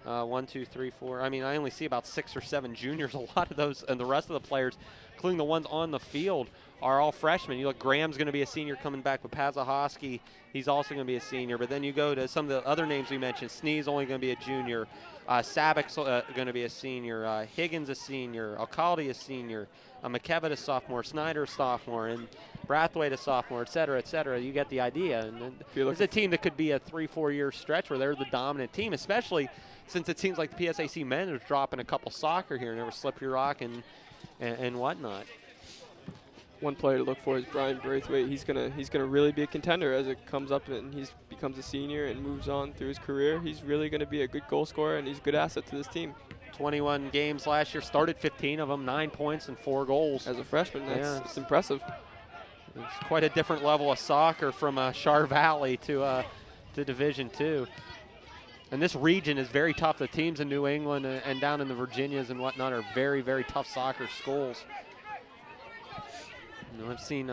1, 2, 3, 4. I mean, I only see about 6 or 7 juniors. A lot of those, and the rest of the players, including the ones on the field, are all freshmen. You look, Graham's going to be a senior coming back, but Pazahosky, he's also going to be a senior. But then you go to some of the other names we mentioned. Snee's only going to be a junior. Sabek's going to be a senior. Higgins a senior. Alcalde a senior. McKevitt a sophomore. Snyder a sophomore. And Brathwaite a sophomore, et cetera, et cetera. You get the idea. And it's a team that could be a 3-4 year stretch where they're the dominant team, especially since it seems like the PSAC men are dropping a couple soccer here and there was Slippery Rock and whatnot. One player to look for is Brian Braithwaite. He's gonna really be a contender as it comes up and he becomes a senior and moves on through his career. He's really gonna be a good goal scorer and he's a good asset to this team. 21 games last year, started 15 of them, 9 points and 4 goals. As a freshman, that's impressive. It's quite a different level of soccer from Char Valley to Division II. And this region is very tough. The teams in New England and down in the Virginias and whatnot are very, very tough soccer schools. You know, I've seen,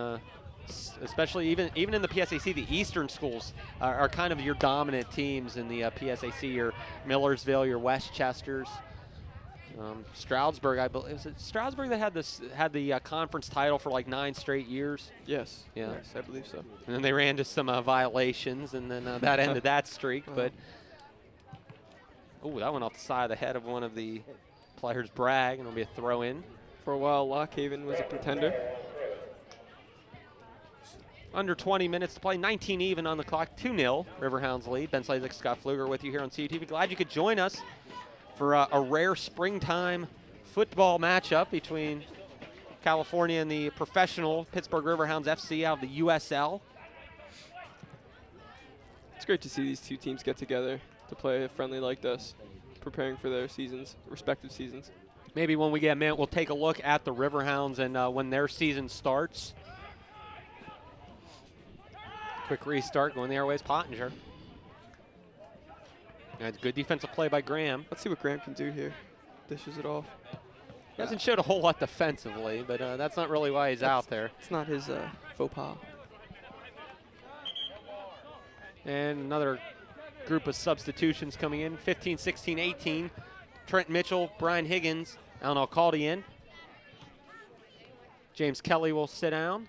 especially even in the PSAC, the Eastern schools are kind of your dominant teams in the PSAC. Your Millersville, your Westchesters, Stroudsburg. I believe, was it Stroudsburg that had the conference title for like 9 straight years? Yes. Yeah. Yes, I believe so. And then they ran into some violations, and then that ended that streak. But that went off the side of the head of one of the players, Bragg, and it'll be a throw in. For a while, Lockhaven was a contender. Under 20 minutes to play, 19 even on the clock, 2-0, Riverhounds lead. Ben Slazek, Scott Pfluger with you here on CUTV. Glad you could join us for a rare springtime football matchup between California and the professional Pittsburgh Riverhounds FC out of the USL. It's great to see these two teams get together to play a friendly like this, preparing for their respective seasons. Maybe when we get a minute, we'll take a look at the Riverhounds and when their season starts. Quick restart going the airways, Pottinger. That's good defensive play by Graham. Let's see what Graham can do here. Dishes it off. He hasn't showed a whole lot defensively, but that's not really why he's out there. It's not his faux pas. And another group of substitutions coming in, 15, 16, 18. Trent Mitchell, Brian Higgins, Alan Alcalde in. James Kelly will sit down,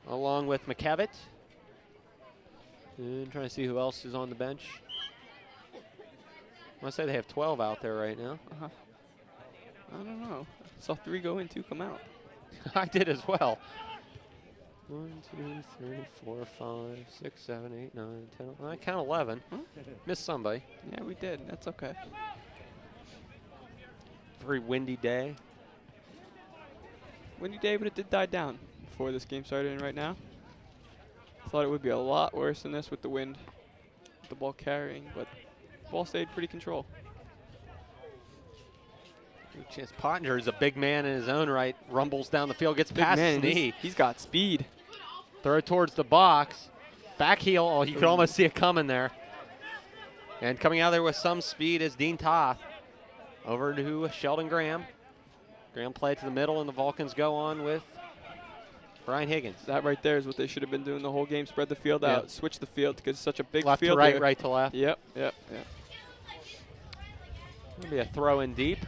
along with McKevitt. And trying to see who else is on the bench. I want to say they have 12 out there right now. I don't know. I saw 3 go in, 2 come out. I did as well. 1, 2, 3, 4, 5, 6, 7, 8, 9, 10. I count 11. Huh? Missed somebody. Yeah, we did. That's okay. Very windy day. Windy day, but it did die down before this game started. And right now, I thought it would be a lot worse than this with the wind, the ball carrying, but the ball stayed pretty control. Good chance. Pottinger is a big man in his own right. Rumbles down the field, gets past his knee. He's got speed. Throw it towards the box. Back heel. Oh, you could almost see it coming there. And coming out there with some speed is Dean Toth. Over to Sheldon Graham. Graham play to the middle, and the Vulcans go on with Brian Higgins. That right there is what they should have been doing the whole game. Spread the field out, switch the field because it's such a big left field. Left to right, there. right to left. Yep. It'll be a throw in deep.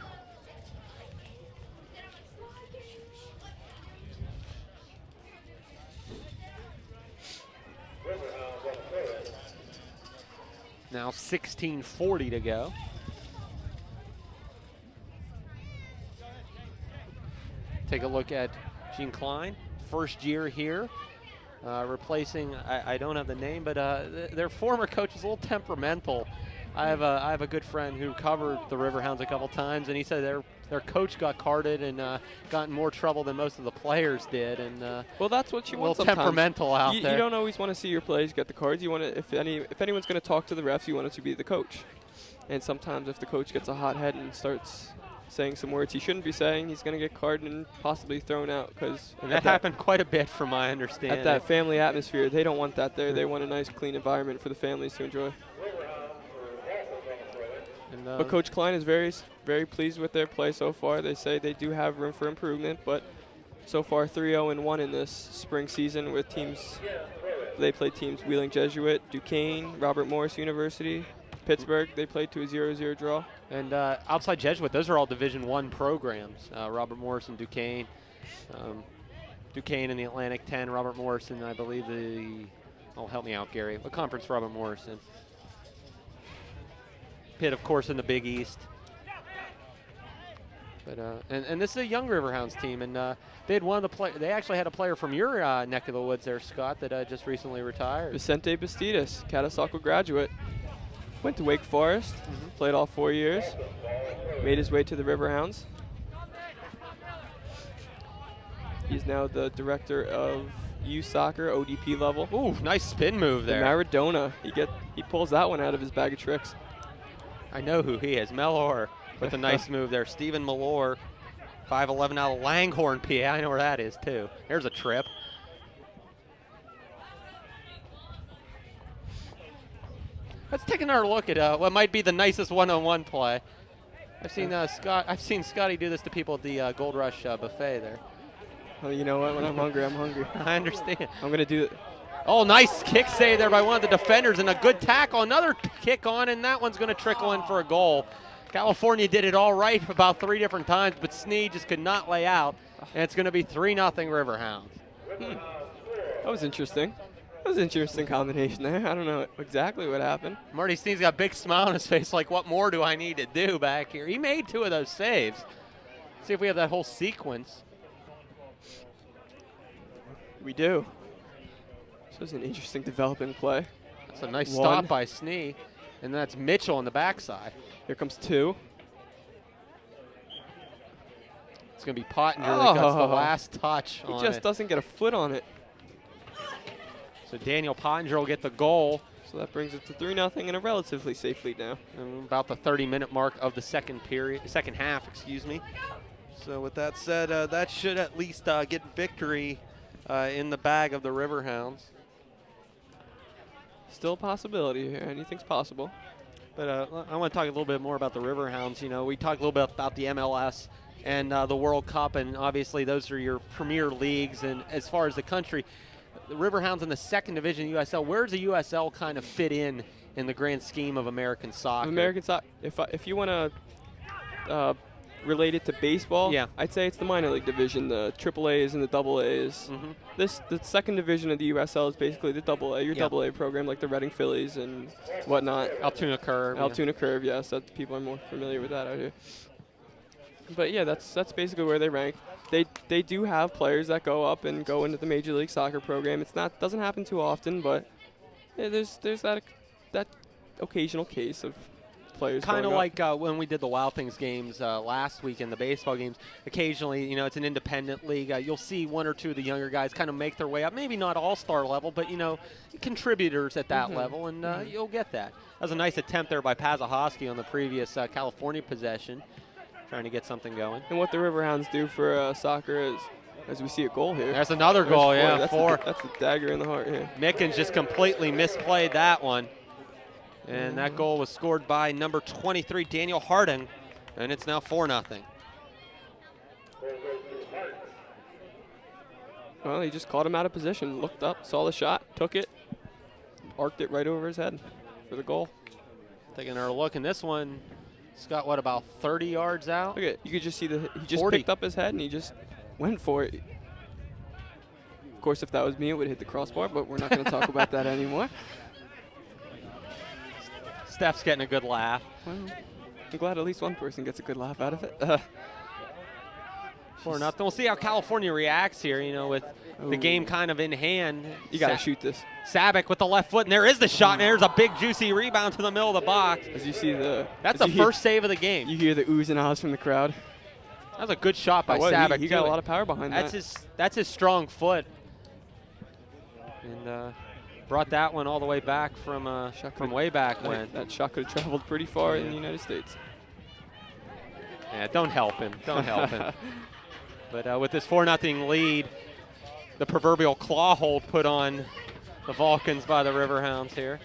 Now 16:40 to go. Take a look at Gene Klein, first year here, replacing, I don't have the name, but their former coach is a little temperamental. I have a good friend who covered the Riverhounds a couple times, and he said their coach got carded and got in more trouble than most of the players did. And well, that's what you want. A little temperamental out there. You don't always want to see your players get the cards. You want to, if anyone's going to talk to the refs, you want it to be the coach. And sometimes if the coach gets a hot head and starts saying some words he shouldn't be saying, he's going to get carded and possibly thrown out. Because that happened quite a bit, from my understanding. At that family atmosphere, they don't want that there. They want a nice, clean environment for the families to enjoy. But Coach Klein is very, very pleased with their play so far. They say they do have room for improvement, but so far 3-0-1 in this spring season with teams. They played teams Wheeling Jesuit, Duquesne, Robert Morris University, Pittsburgh. They played to a 0-0 draw. And outside Jesuit, those are all Division I programs. Robert Morris and Duquesne. Duquesne in the Atlantic 10, Robert Morris in, I believe, help me out, Gary. What conference Robert Morris in? Pitt, of course, in the Big East. But and this is a young Riverhounds team, and they had one of the they actually had a player from your neck of the woods there, Scott, that just recently retired. Vicente Bastidas, Catasauqua graduate, went to Wake Forest, played all 4 years, made his way to the Riverhounds. He's now the director of youth soccer, ODP level. Ooh, nice spin move there. The Maradona, he pulls that one out of his bag of tricks. I know who he is, Mellor, with a nice move there. Stephen Mellor, 5'11" out of Langhorne, PA. I know where that is, too. There's a trip. Let's take another look at what might be the nicest one-on-one play. I've seen Scotty do this to people at the Gold Rush buffet there. Well, you know what? When I'm hungry, I'm hungry. I understand. I'm going to do it. Oh, nice kick save there by one of the defenders, and a good tackle. Another kick on, and that one's going to trickle in for a goal. California did it all right about 3 different times, but Sneed just could not lay out, and it's going to be 3-0 Riverhounds. That was interesting. That was an interesting combination there. I don't know exactly what happened. Marty Sneed's got a big smile on his face, like, what more do I need to do back here? He made 2 of those saves. See if we have that whole sequence. We do. This was an interesting developing play. That's a nice stop by Snee. And that's Mitchell on the backside. Here comes 2. It's going to be Pottinger that gets the last touch on it. He just doesn't get a foot on it. So Daniel Pottinger will get the goal. So that brings it to 3-0 and a relatively safe lead now. And about the 30-minute mark of the second half, excuse me. So with that said, that should at least get victory in the bag of the Riverhounds. Still a possibility here. Anything's possible. But I want to talk a little bit more about the Riverhounds. You know, we talked a little bit about the MLS and the World Cup, and obviously those are your premier leagues. And as far as the country, the Riverhounds in the 2nd division USL, where does the USL kind of fit in the grand scheme of American soccer? American soccer, if you want to relate it to baseball, yeah, I'd say it's the minor league division, the AAAs and the AAs. The 2nd division of the USL is basically the AA, your AA program, like the Reading Phillies and whatnot. Altoona Curve. Altoona Curve, yes. That people are more familiar with that out here. But yeah, that's basically where they rank. They do have players that go up and go into the Major League Soccer program. Doesn't happen too often, but yeah, there's that occasional case of players kind of going like when we did the Wild Things games last week and the baseball games. Occasionally, you know, it's an independent league. You'll see 1 or 2 of the younger guys kind of make their way up. Maybe not all-star level, but, you know, contributors at that level, and you'll get that. That was a nice attempt there by Pazahosky on the previous California possession, trying to get something going. And what the Riverhounds do for soccer is, as we see a goal here. There's another goal, yeah, that's 4. That's the dagger in the heart here. Mickens just completely misplayed that one. And that goal was scored by number 23, Daniel Harding, and it's now 4-0. Well, he just caught him out of position, looked up, saw the shot, took it, arced it right over his head for the goal. Taking another look, and this one, Scott, what, about 30 yards out? Look at, you could just see he just 40. picked up his head and he just went for it. Of course, if that was me, it would hit the crossbar, but we're not going to talk about that anymore. Steph's getting a good laugh. Well, I'm glad at least one person gets a good laugh out of it. 4-0. We'll see how California reacts here, you know, with the game kind of in hand. You got to shoot this. Sabic with the left foot, and there is the shot, and there's a big, juicy rebound to the middle of the box. As you see That's the first save of the game. You hear the oohs and ahs from the crowd. That was a good shot by Sabic. He got a lot of power behind that. That's his strong foot. And brought that one all the way back from way back when. That shot could have traveled pretty far in the United States. Yeah, don't help him. Don't help him. But with this 4-0 lead, the proverbial claw hold put on the Vulcans by the Riverhounds here.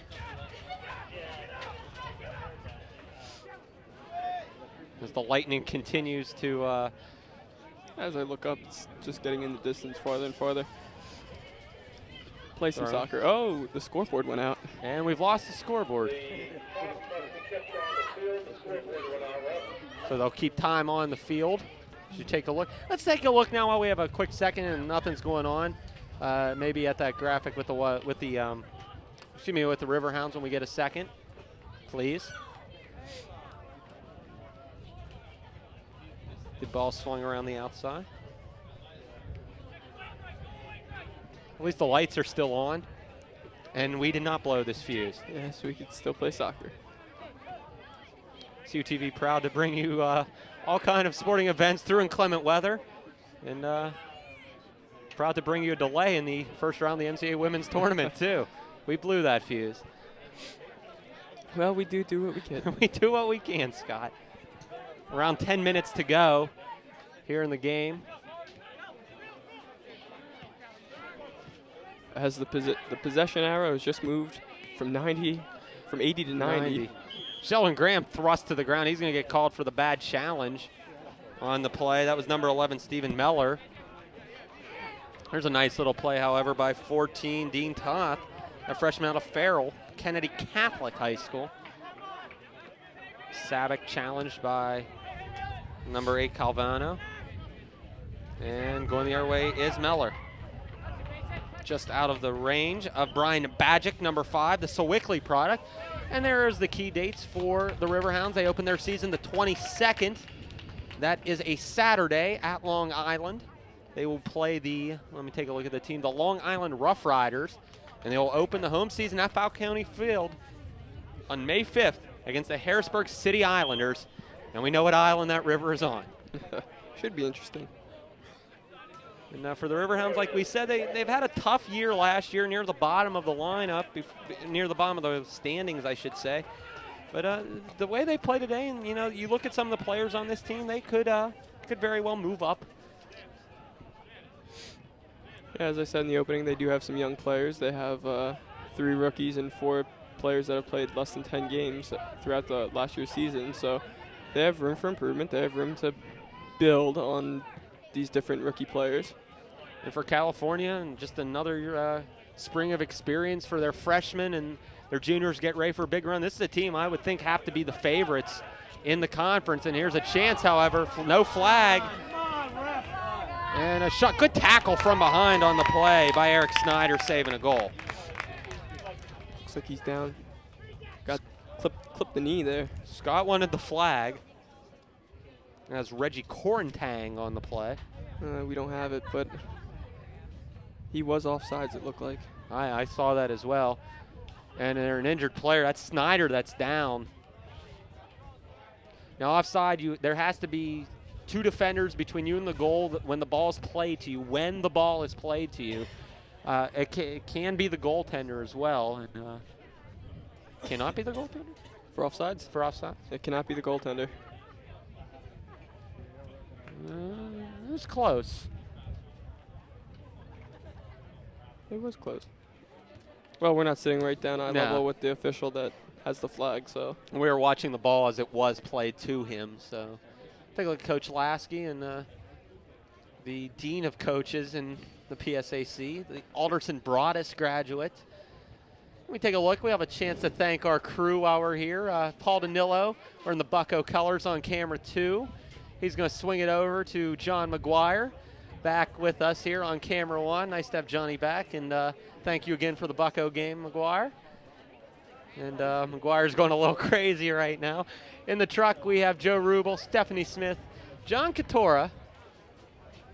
As the Lightning continues to... as I look up, it's just getting in the distance farther and farther. Play some soccer. Oh, the scoreboard went out. And we've lost the scoreboard. So they'll keep time on the field. Should take a look. Let's take a look now while we have a quick second and nothing's going on. Maybe at that graphic with the Riverhounds when we get a second, please. The ball swung around the outside. At least the lights are still on, and we did not blow this fuse. Yes, we could still play soccer. CUTV proud to bring you all kind of sporting events through inclement weather, and proud to bring you a delay in the first round of the NCAA women's tournament too. We blew that fuse. Well, we do what we can. We do what we can, Scott. Around 10 minutes to go here in the game. As the possession arrow has just moved from 80 to 90. Sheldon Graham thrust to the ground. He's going to get called for the bad challenge on the play. That was number 11, Stephen Meller. There's a nice little play, however, by 14, Dean Toth, a freshman out of Farrell, Kennedy Catholic High School. Sabic challenged by number 8, Calvano. And going the other way is Meller. Just out of the range of Brian Badgick, number 5, the Sewickley product. And there's the key dates for the Riverhounds. They open their season the 22nd. That is a Saturday at Long Island. They will play let me take a look at the team, the Long Island Rough Riders. And they will open the home season at Fouke County Field on May 5th against the Harrisburg City Islanders. And we know what island that river is on. Should be interesting. And for the Riverhounds, like we said, they've had a tough year last year, near the bottom of the lineup, near the bottom of the standings, I should say. But the way they play today, and you look at some of the players on this team, they could very well move up. Yeah, as I said in the opening, they do have some young players. They have 3 rookies and 4 players that have played less than 10 games throughout the last year's season. So they have room for improvement. They have room to build on these different rookie players. And for California, and just another spring of experience for their freshmen and their juniors get ready for a big run. This is a team I would think have to be the favorites in the conference. And here's a chance, however, no flag. And a shot, good tackle from behind on the play by Eric Snyder, saving a goal. Looks like he's down. Got clipped the knee there. Scott wanted the flag. Has Reggie Corentang on the play. We don't have it, but he was offsides, it looked like. I saw that as well. And they're an injured player. That's Snyder that's down. Now offside, there has to be 2 defenders between you and the goal when the ball is played to you. When the ball is played to you, it can be the goaltender as well. And cannot be the goaltender? For offsides? For offsides. It cannot be the goaltender. It was close. It was close. Well, we're not sitting right down eye level with the official that has the flag, so. We were watching the ball as it was played to him, so. Take a look at Coach Lasky and the Dean of Coaches in the PSAC, the Alderson Broadus graduate. Let me take a look. We have a chance to thank our crew while we're here. Paul Danilo, wearing the Bucko colors on camera 2. He's going to swing it over to John McGuire, back with us here on camera 1. Nice to have Johnny back, and thank you again for the Bucko game, McGuire. And McGuire's going a little crazy right now. In the truck, we have Joe Rubel, Stephanie Smith, John Katora,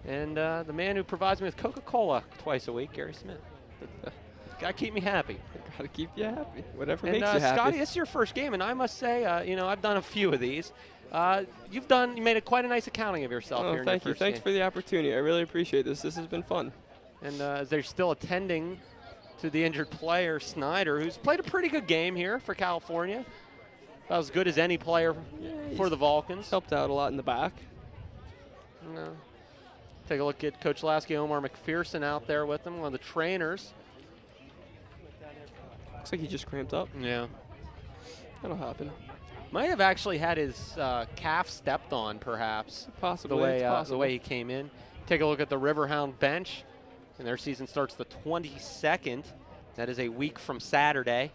And the man who provides me with Coca-Cola twice a week, Gary Smith. Gotta keep me happy. Gotta keep you happy. Whatever And makes you happy. Scotty, this is your first game, and I must say, you know, I've done a few of these. You made quite a nice accounting of yourself here in your Thank you. first Thanks game. for the opportunity. I really appreciate this. This has been fun. And as they're still attending to the injured player, Snyder, who's played a pretty good game here for California. About as good as any player for the Vulcans. Helped out a lot in the back. Take a look at Coach Lasky, Omar McPherson out there with him, one of the trainers. Looks like he just cramped up. Yeah. That'll happen. Might have actually had his calf stepped on, perhaps. Possibly. The way he came in. Take a look at the Riverhound bench. And their season starts the 22nd. That is a week from Saturday.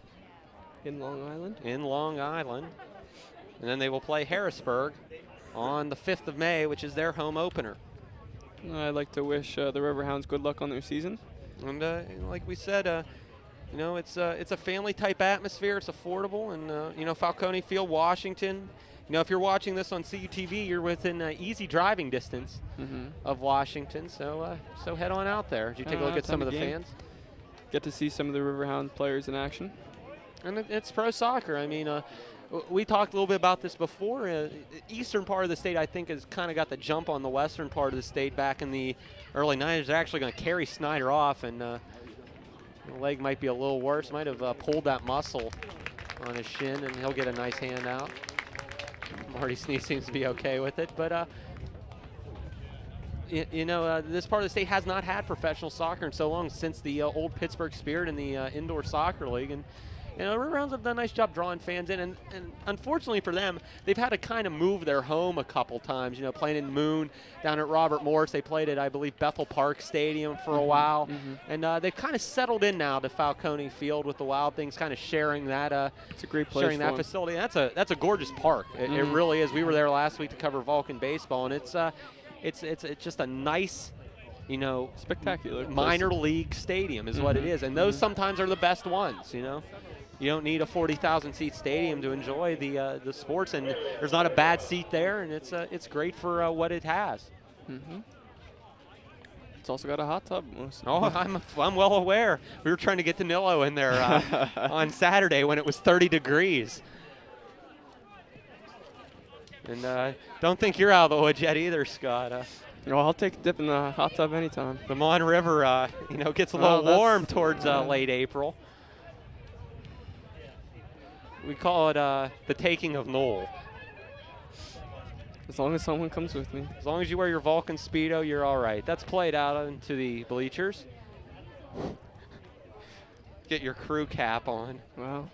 In Long Island? In Long Island. And then they will play Harrisburg on the 5th of May, which is their home opener. I'd like to wish the Riverhounds good luck on their season. And like we said, you know, it's a family-type atmosphere. It's affordable. And, you know, Falcone Field, Washington. You know, if you're watching this on CUTV, you're within easy driving distance of Washington. So so head on out there. Did you take a look at some of the fans? Get to see some of the Riverhound players in action. And it's pro soccer. I mean, we talked a little bit about this before. The eastern part of the state, I think, has kind of got the jump on the western part of the state back in the early 90s. They're actually going to carry Snyder off, and the leg might be a little worse. Might have pulled that muscle on his shin, and he'll get a nice hand out. Marty Sneeze seems to be okay with it, but you know, this part of the state has not had professional soccer in so long, since the old Pittsburgh Spirit in the indoor soccer league. And you know, Riverhounds have done a nice job drawing fans in, and unfortunately for them, they've had to kind of move their home a couple times. You know, playing in Moon, down at Robert Morris. They played at, I believe, Bethel Park Stadium for a while, and they've kind of settled in now to Falcone Field with the Wild Things, kind of sharing that. It's a great place. Sharing that facility. That's a gorgeous park. It really is. We were there last week to cover Vulcan baseball, and it's just a nice, you know, spectacular minor league stadium is what it is, and those sometimes are the best ones. You know. You don't need a 40,000 seat stadium to enjoy the sports, and there's not a bad seat there, and it's great for what it has. It's also got a hot tub. Oh, I'm well aware. We were trying to get Danilo in there on Saturday when it was 30 degrees. And don't think you're out of the woods yet either, Scott. Well, I'll take a dip in the hot tub anytime. The Mon River, you know, gets a little warm towards late April. We call it the taking of Knoll. As long as someone comes with me. As long as you wear your Vulcan Speedo, you're all right. That's played out into the bleachers. Get your crew cap on. Wow.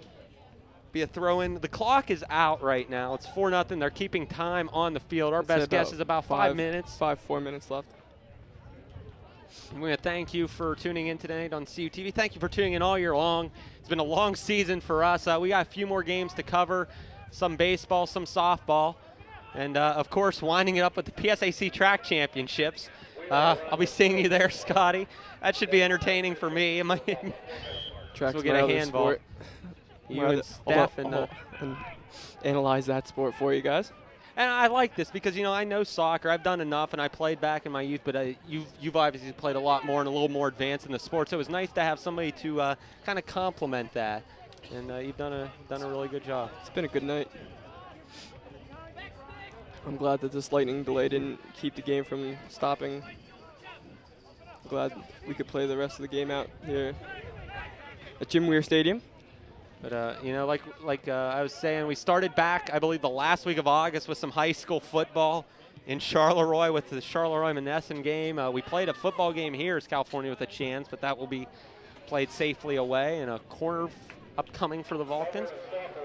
Be a throw-in. The clock is out right now. It's 4-0. They're keeping time on the field. Our best guess is about 5 minutes. 4 minutes left. I'm going to thank you for tuning in tonight on CUTV. Thank you for tuning in all year long. It's been a long season for us. We got a few more games to cover, some baseball, some softball, and, of course, winding it up with the PSAC track championships. I'll be seeing you there, Scotty. That should be entertaining for me. Track's we'll get a handball. sport. You and Steph. And analyze that sport for you guys. And I like this because, you know, I know soccer. I've done enough, and I played back in my youth, but you've obviously played a lot more and a little more advanced in the sport. So it was nice to have somebody to kind of complement that. And you've done a really good job. It's been a good night. I'm glad that this lightning delay didn't keep the game from stopping. I'm glad we could play the rest of the game out here at Jim Weir Stadium. But, you know, like I was saying, we started back, I believe, the last week of August with some high school football in Charleroi with the Charleroi-Monessen game. We played a football game here as California with a chance, but that will be played safely away in a corner upcoming for the Vulcans.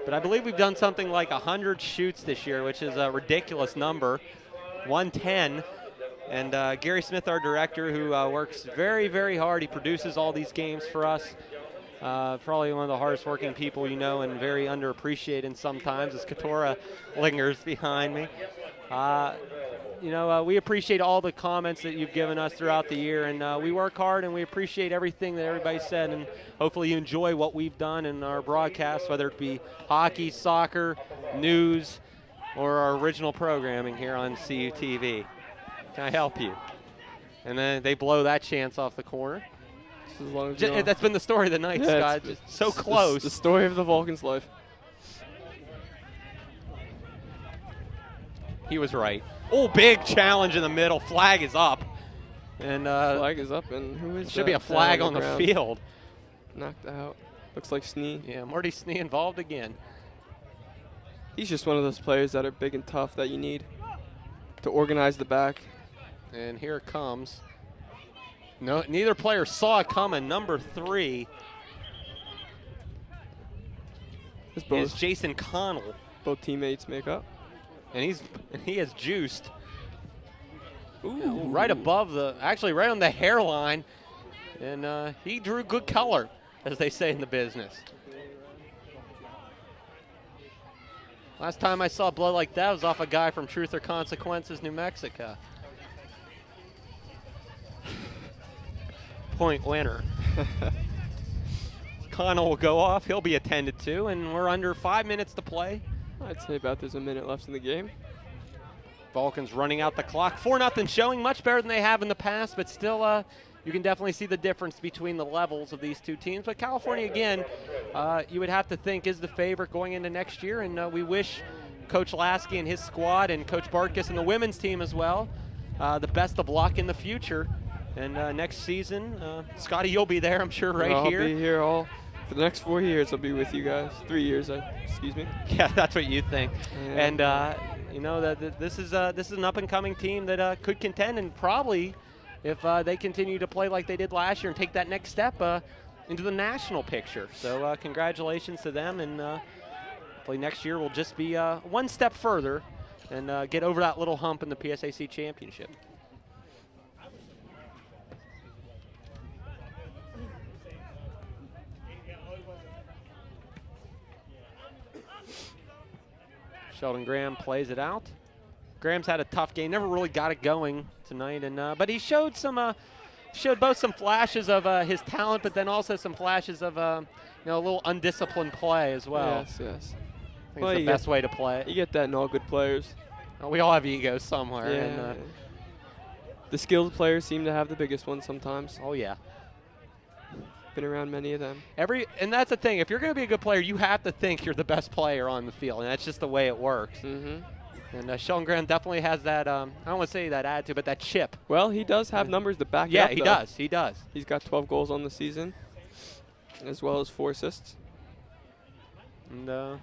But I believe we've done something like 100 shoots this year, which is a ridiculous number, 110. And Gary Smith, our director, who works very, very hard. He produces all these games for us. Probably one of the hardest working people you know, and very underappreciated sometimes, as Katora lingers behind me. You know, we appreciate all the comments that you've given us throughout the year, and we work hard, and we appreciate everything that everybody said, and hopefully you enjoy what we've done in our broadcast, whether it be hockey, soccer, news, or our original programming here on CUTV. Can I help you? And then they blow that chance off the corner. As long as That's been the story of the night, yeah, Scott. Just so close. The story of the Vulcans' life. He was right. Oh, big challenge in the middle. Flag is up. And flag is up, and who is should be a flag on the field. Knocked out. Looks like Snee. Yeah, Marty Snee involved again. He's just one of those players that are big and tough that you need to organize the back. And here it comes. No, neither player saw it coming. Number 3 is Jason Connell. Both teammates make up. And he has juiced. Ooh, right above actually right on the hairline. And he drew good color, as they say in the business. Last time I saw blood like that was off a guy from Truth or Consequences, New Mexico. Point winner. Connell will go off. He'll be attended to, and we're under 5 minutes to play. I'd say about there's a minute left in the game. Vulcans running out the clock. 4-0 showing, much better than they have in the past, but still you can definitely see the difference between the levels of these two teams. But California, again, you would have to think is the favorite going into next year, and we wish Coach Lasky and his squad and Coach Bartkus and the women's team as well the best of luck in the future. And next season, Scotty, you'll be there, I'm sure, here. I'll be here for the next 4 years. I'll be with you guys. 3 years, excuse me. Yeah, that's what you think. Yeah. And you know that this is an up-and-coming team that could contend, and probably if they continue to play like they did last year and take that next step into the national picture. So congratulations to them, and hopefully next year will just be one step further and get over that little hump in the PSAC championship. Sheldon Graham plays it out. Graham's had a tough game, never really got it going tonight, and but he showed both some flashes of his talent, but then also some flashes of a little undisciplined play as well. Yes. I think it's the best way to play. You get that in all good players. We all have egos somewhere. Yeah. And, the skilled players seem to have the biggest ones sometimes. Oh yeah. Been around many of them. And that's the thing. If you're going to be a good player, you have to think you're the best player on the field, and that's just the way it works. Mm-hmm. And Sheldon Graham definitely has that, I don't want to say that attitude, but that chip. Well, he does have numbers to back it yeah, up, he though. does. He does. He's got 12 goals on the season, as well as 4 assists. And,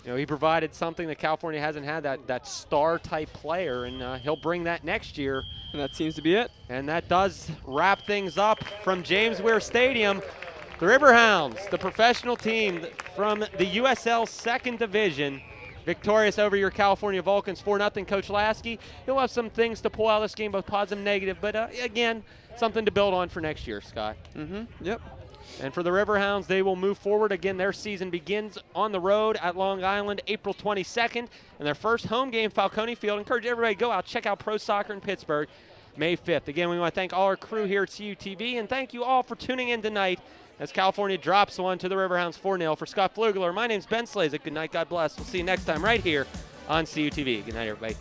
he provided something that California hasn't had, that star-type player, and he'll bring that next year. And that seems to be it. And that does wrap things up from James Weir Stadium. The Riverhounds, the professional team from the USL 2nd Division, victorious over your California Vulcans 4-0. Coach Lasky, he'll have some things to pull out of this game, both positive and negative, but again, something to build on for next year, Scott. Mm-hmm. Yep. And for the Riverhounds, they will move forward. Again, their season begins on the road at Long Island, April 22nd. And their first home game, Falcone Field. Encourage everybody to go out, check out pro soccer in Pittsburgh, May 5th. Again, we want to thank all our crew here at CUTV, and thank you all for tuning in tonight as California drops one to the Riverhounds 4-0. For Scott Flugler, my name's Ben Slazek. Good night, God bless. We'll see you next time right here on CUTV. Good night, everybody.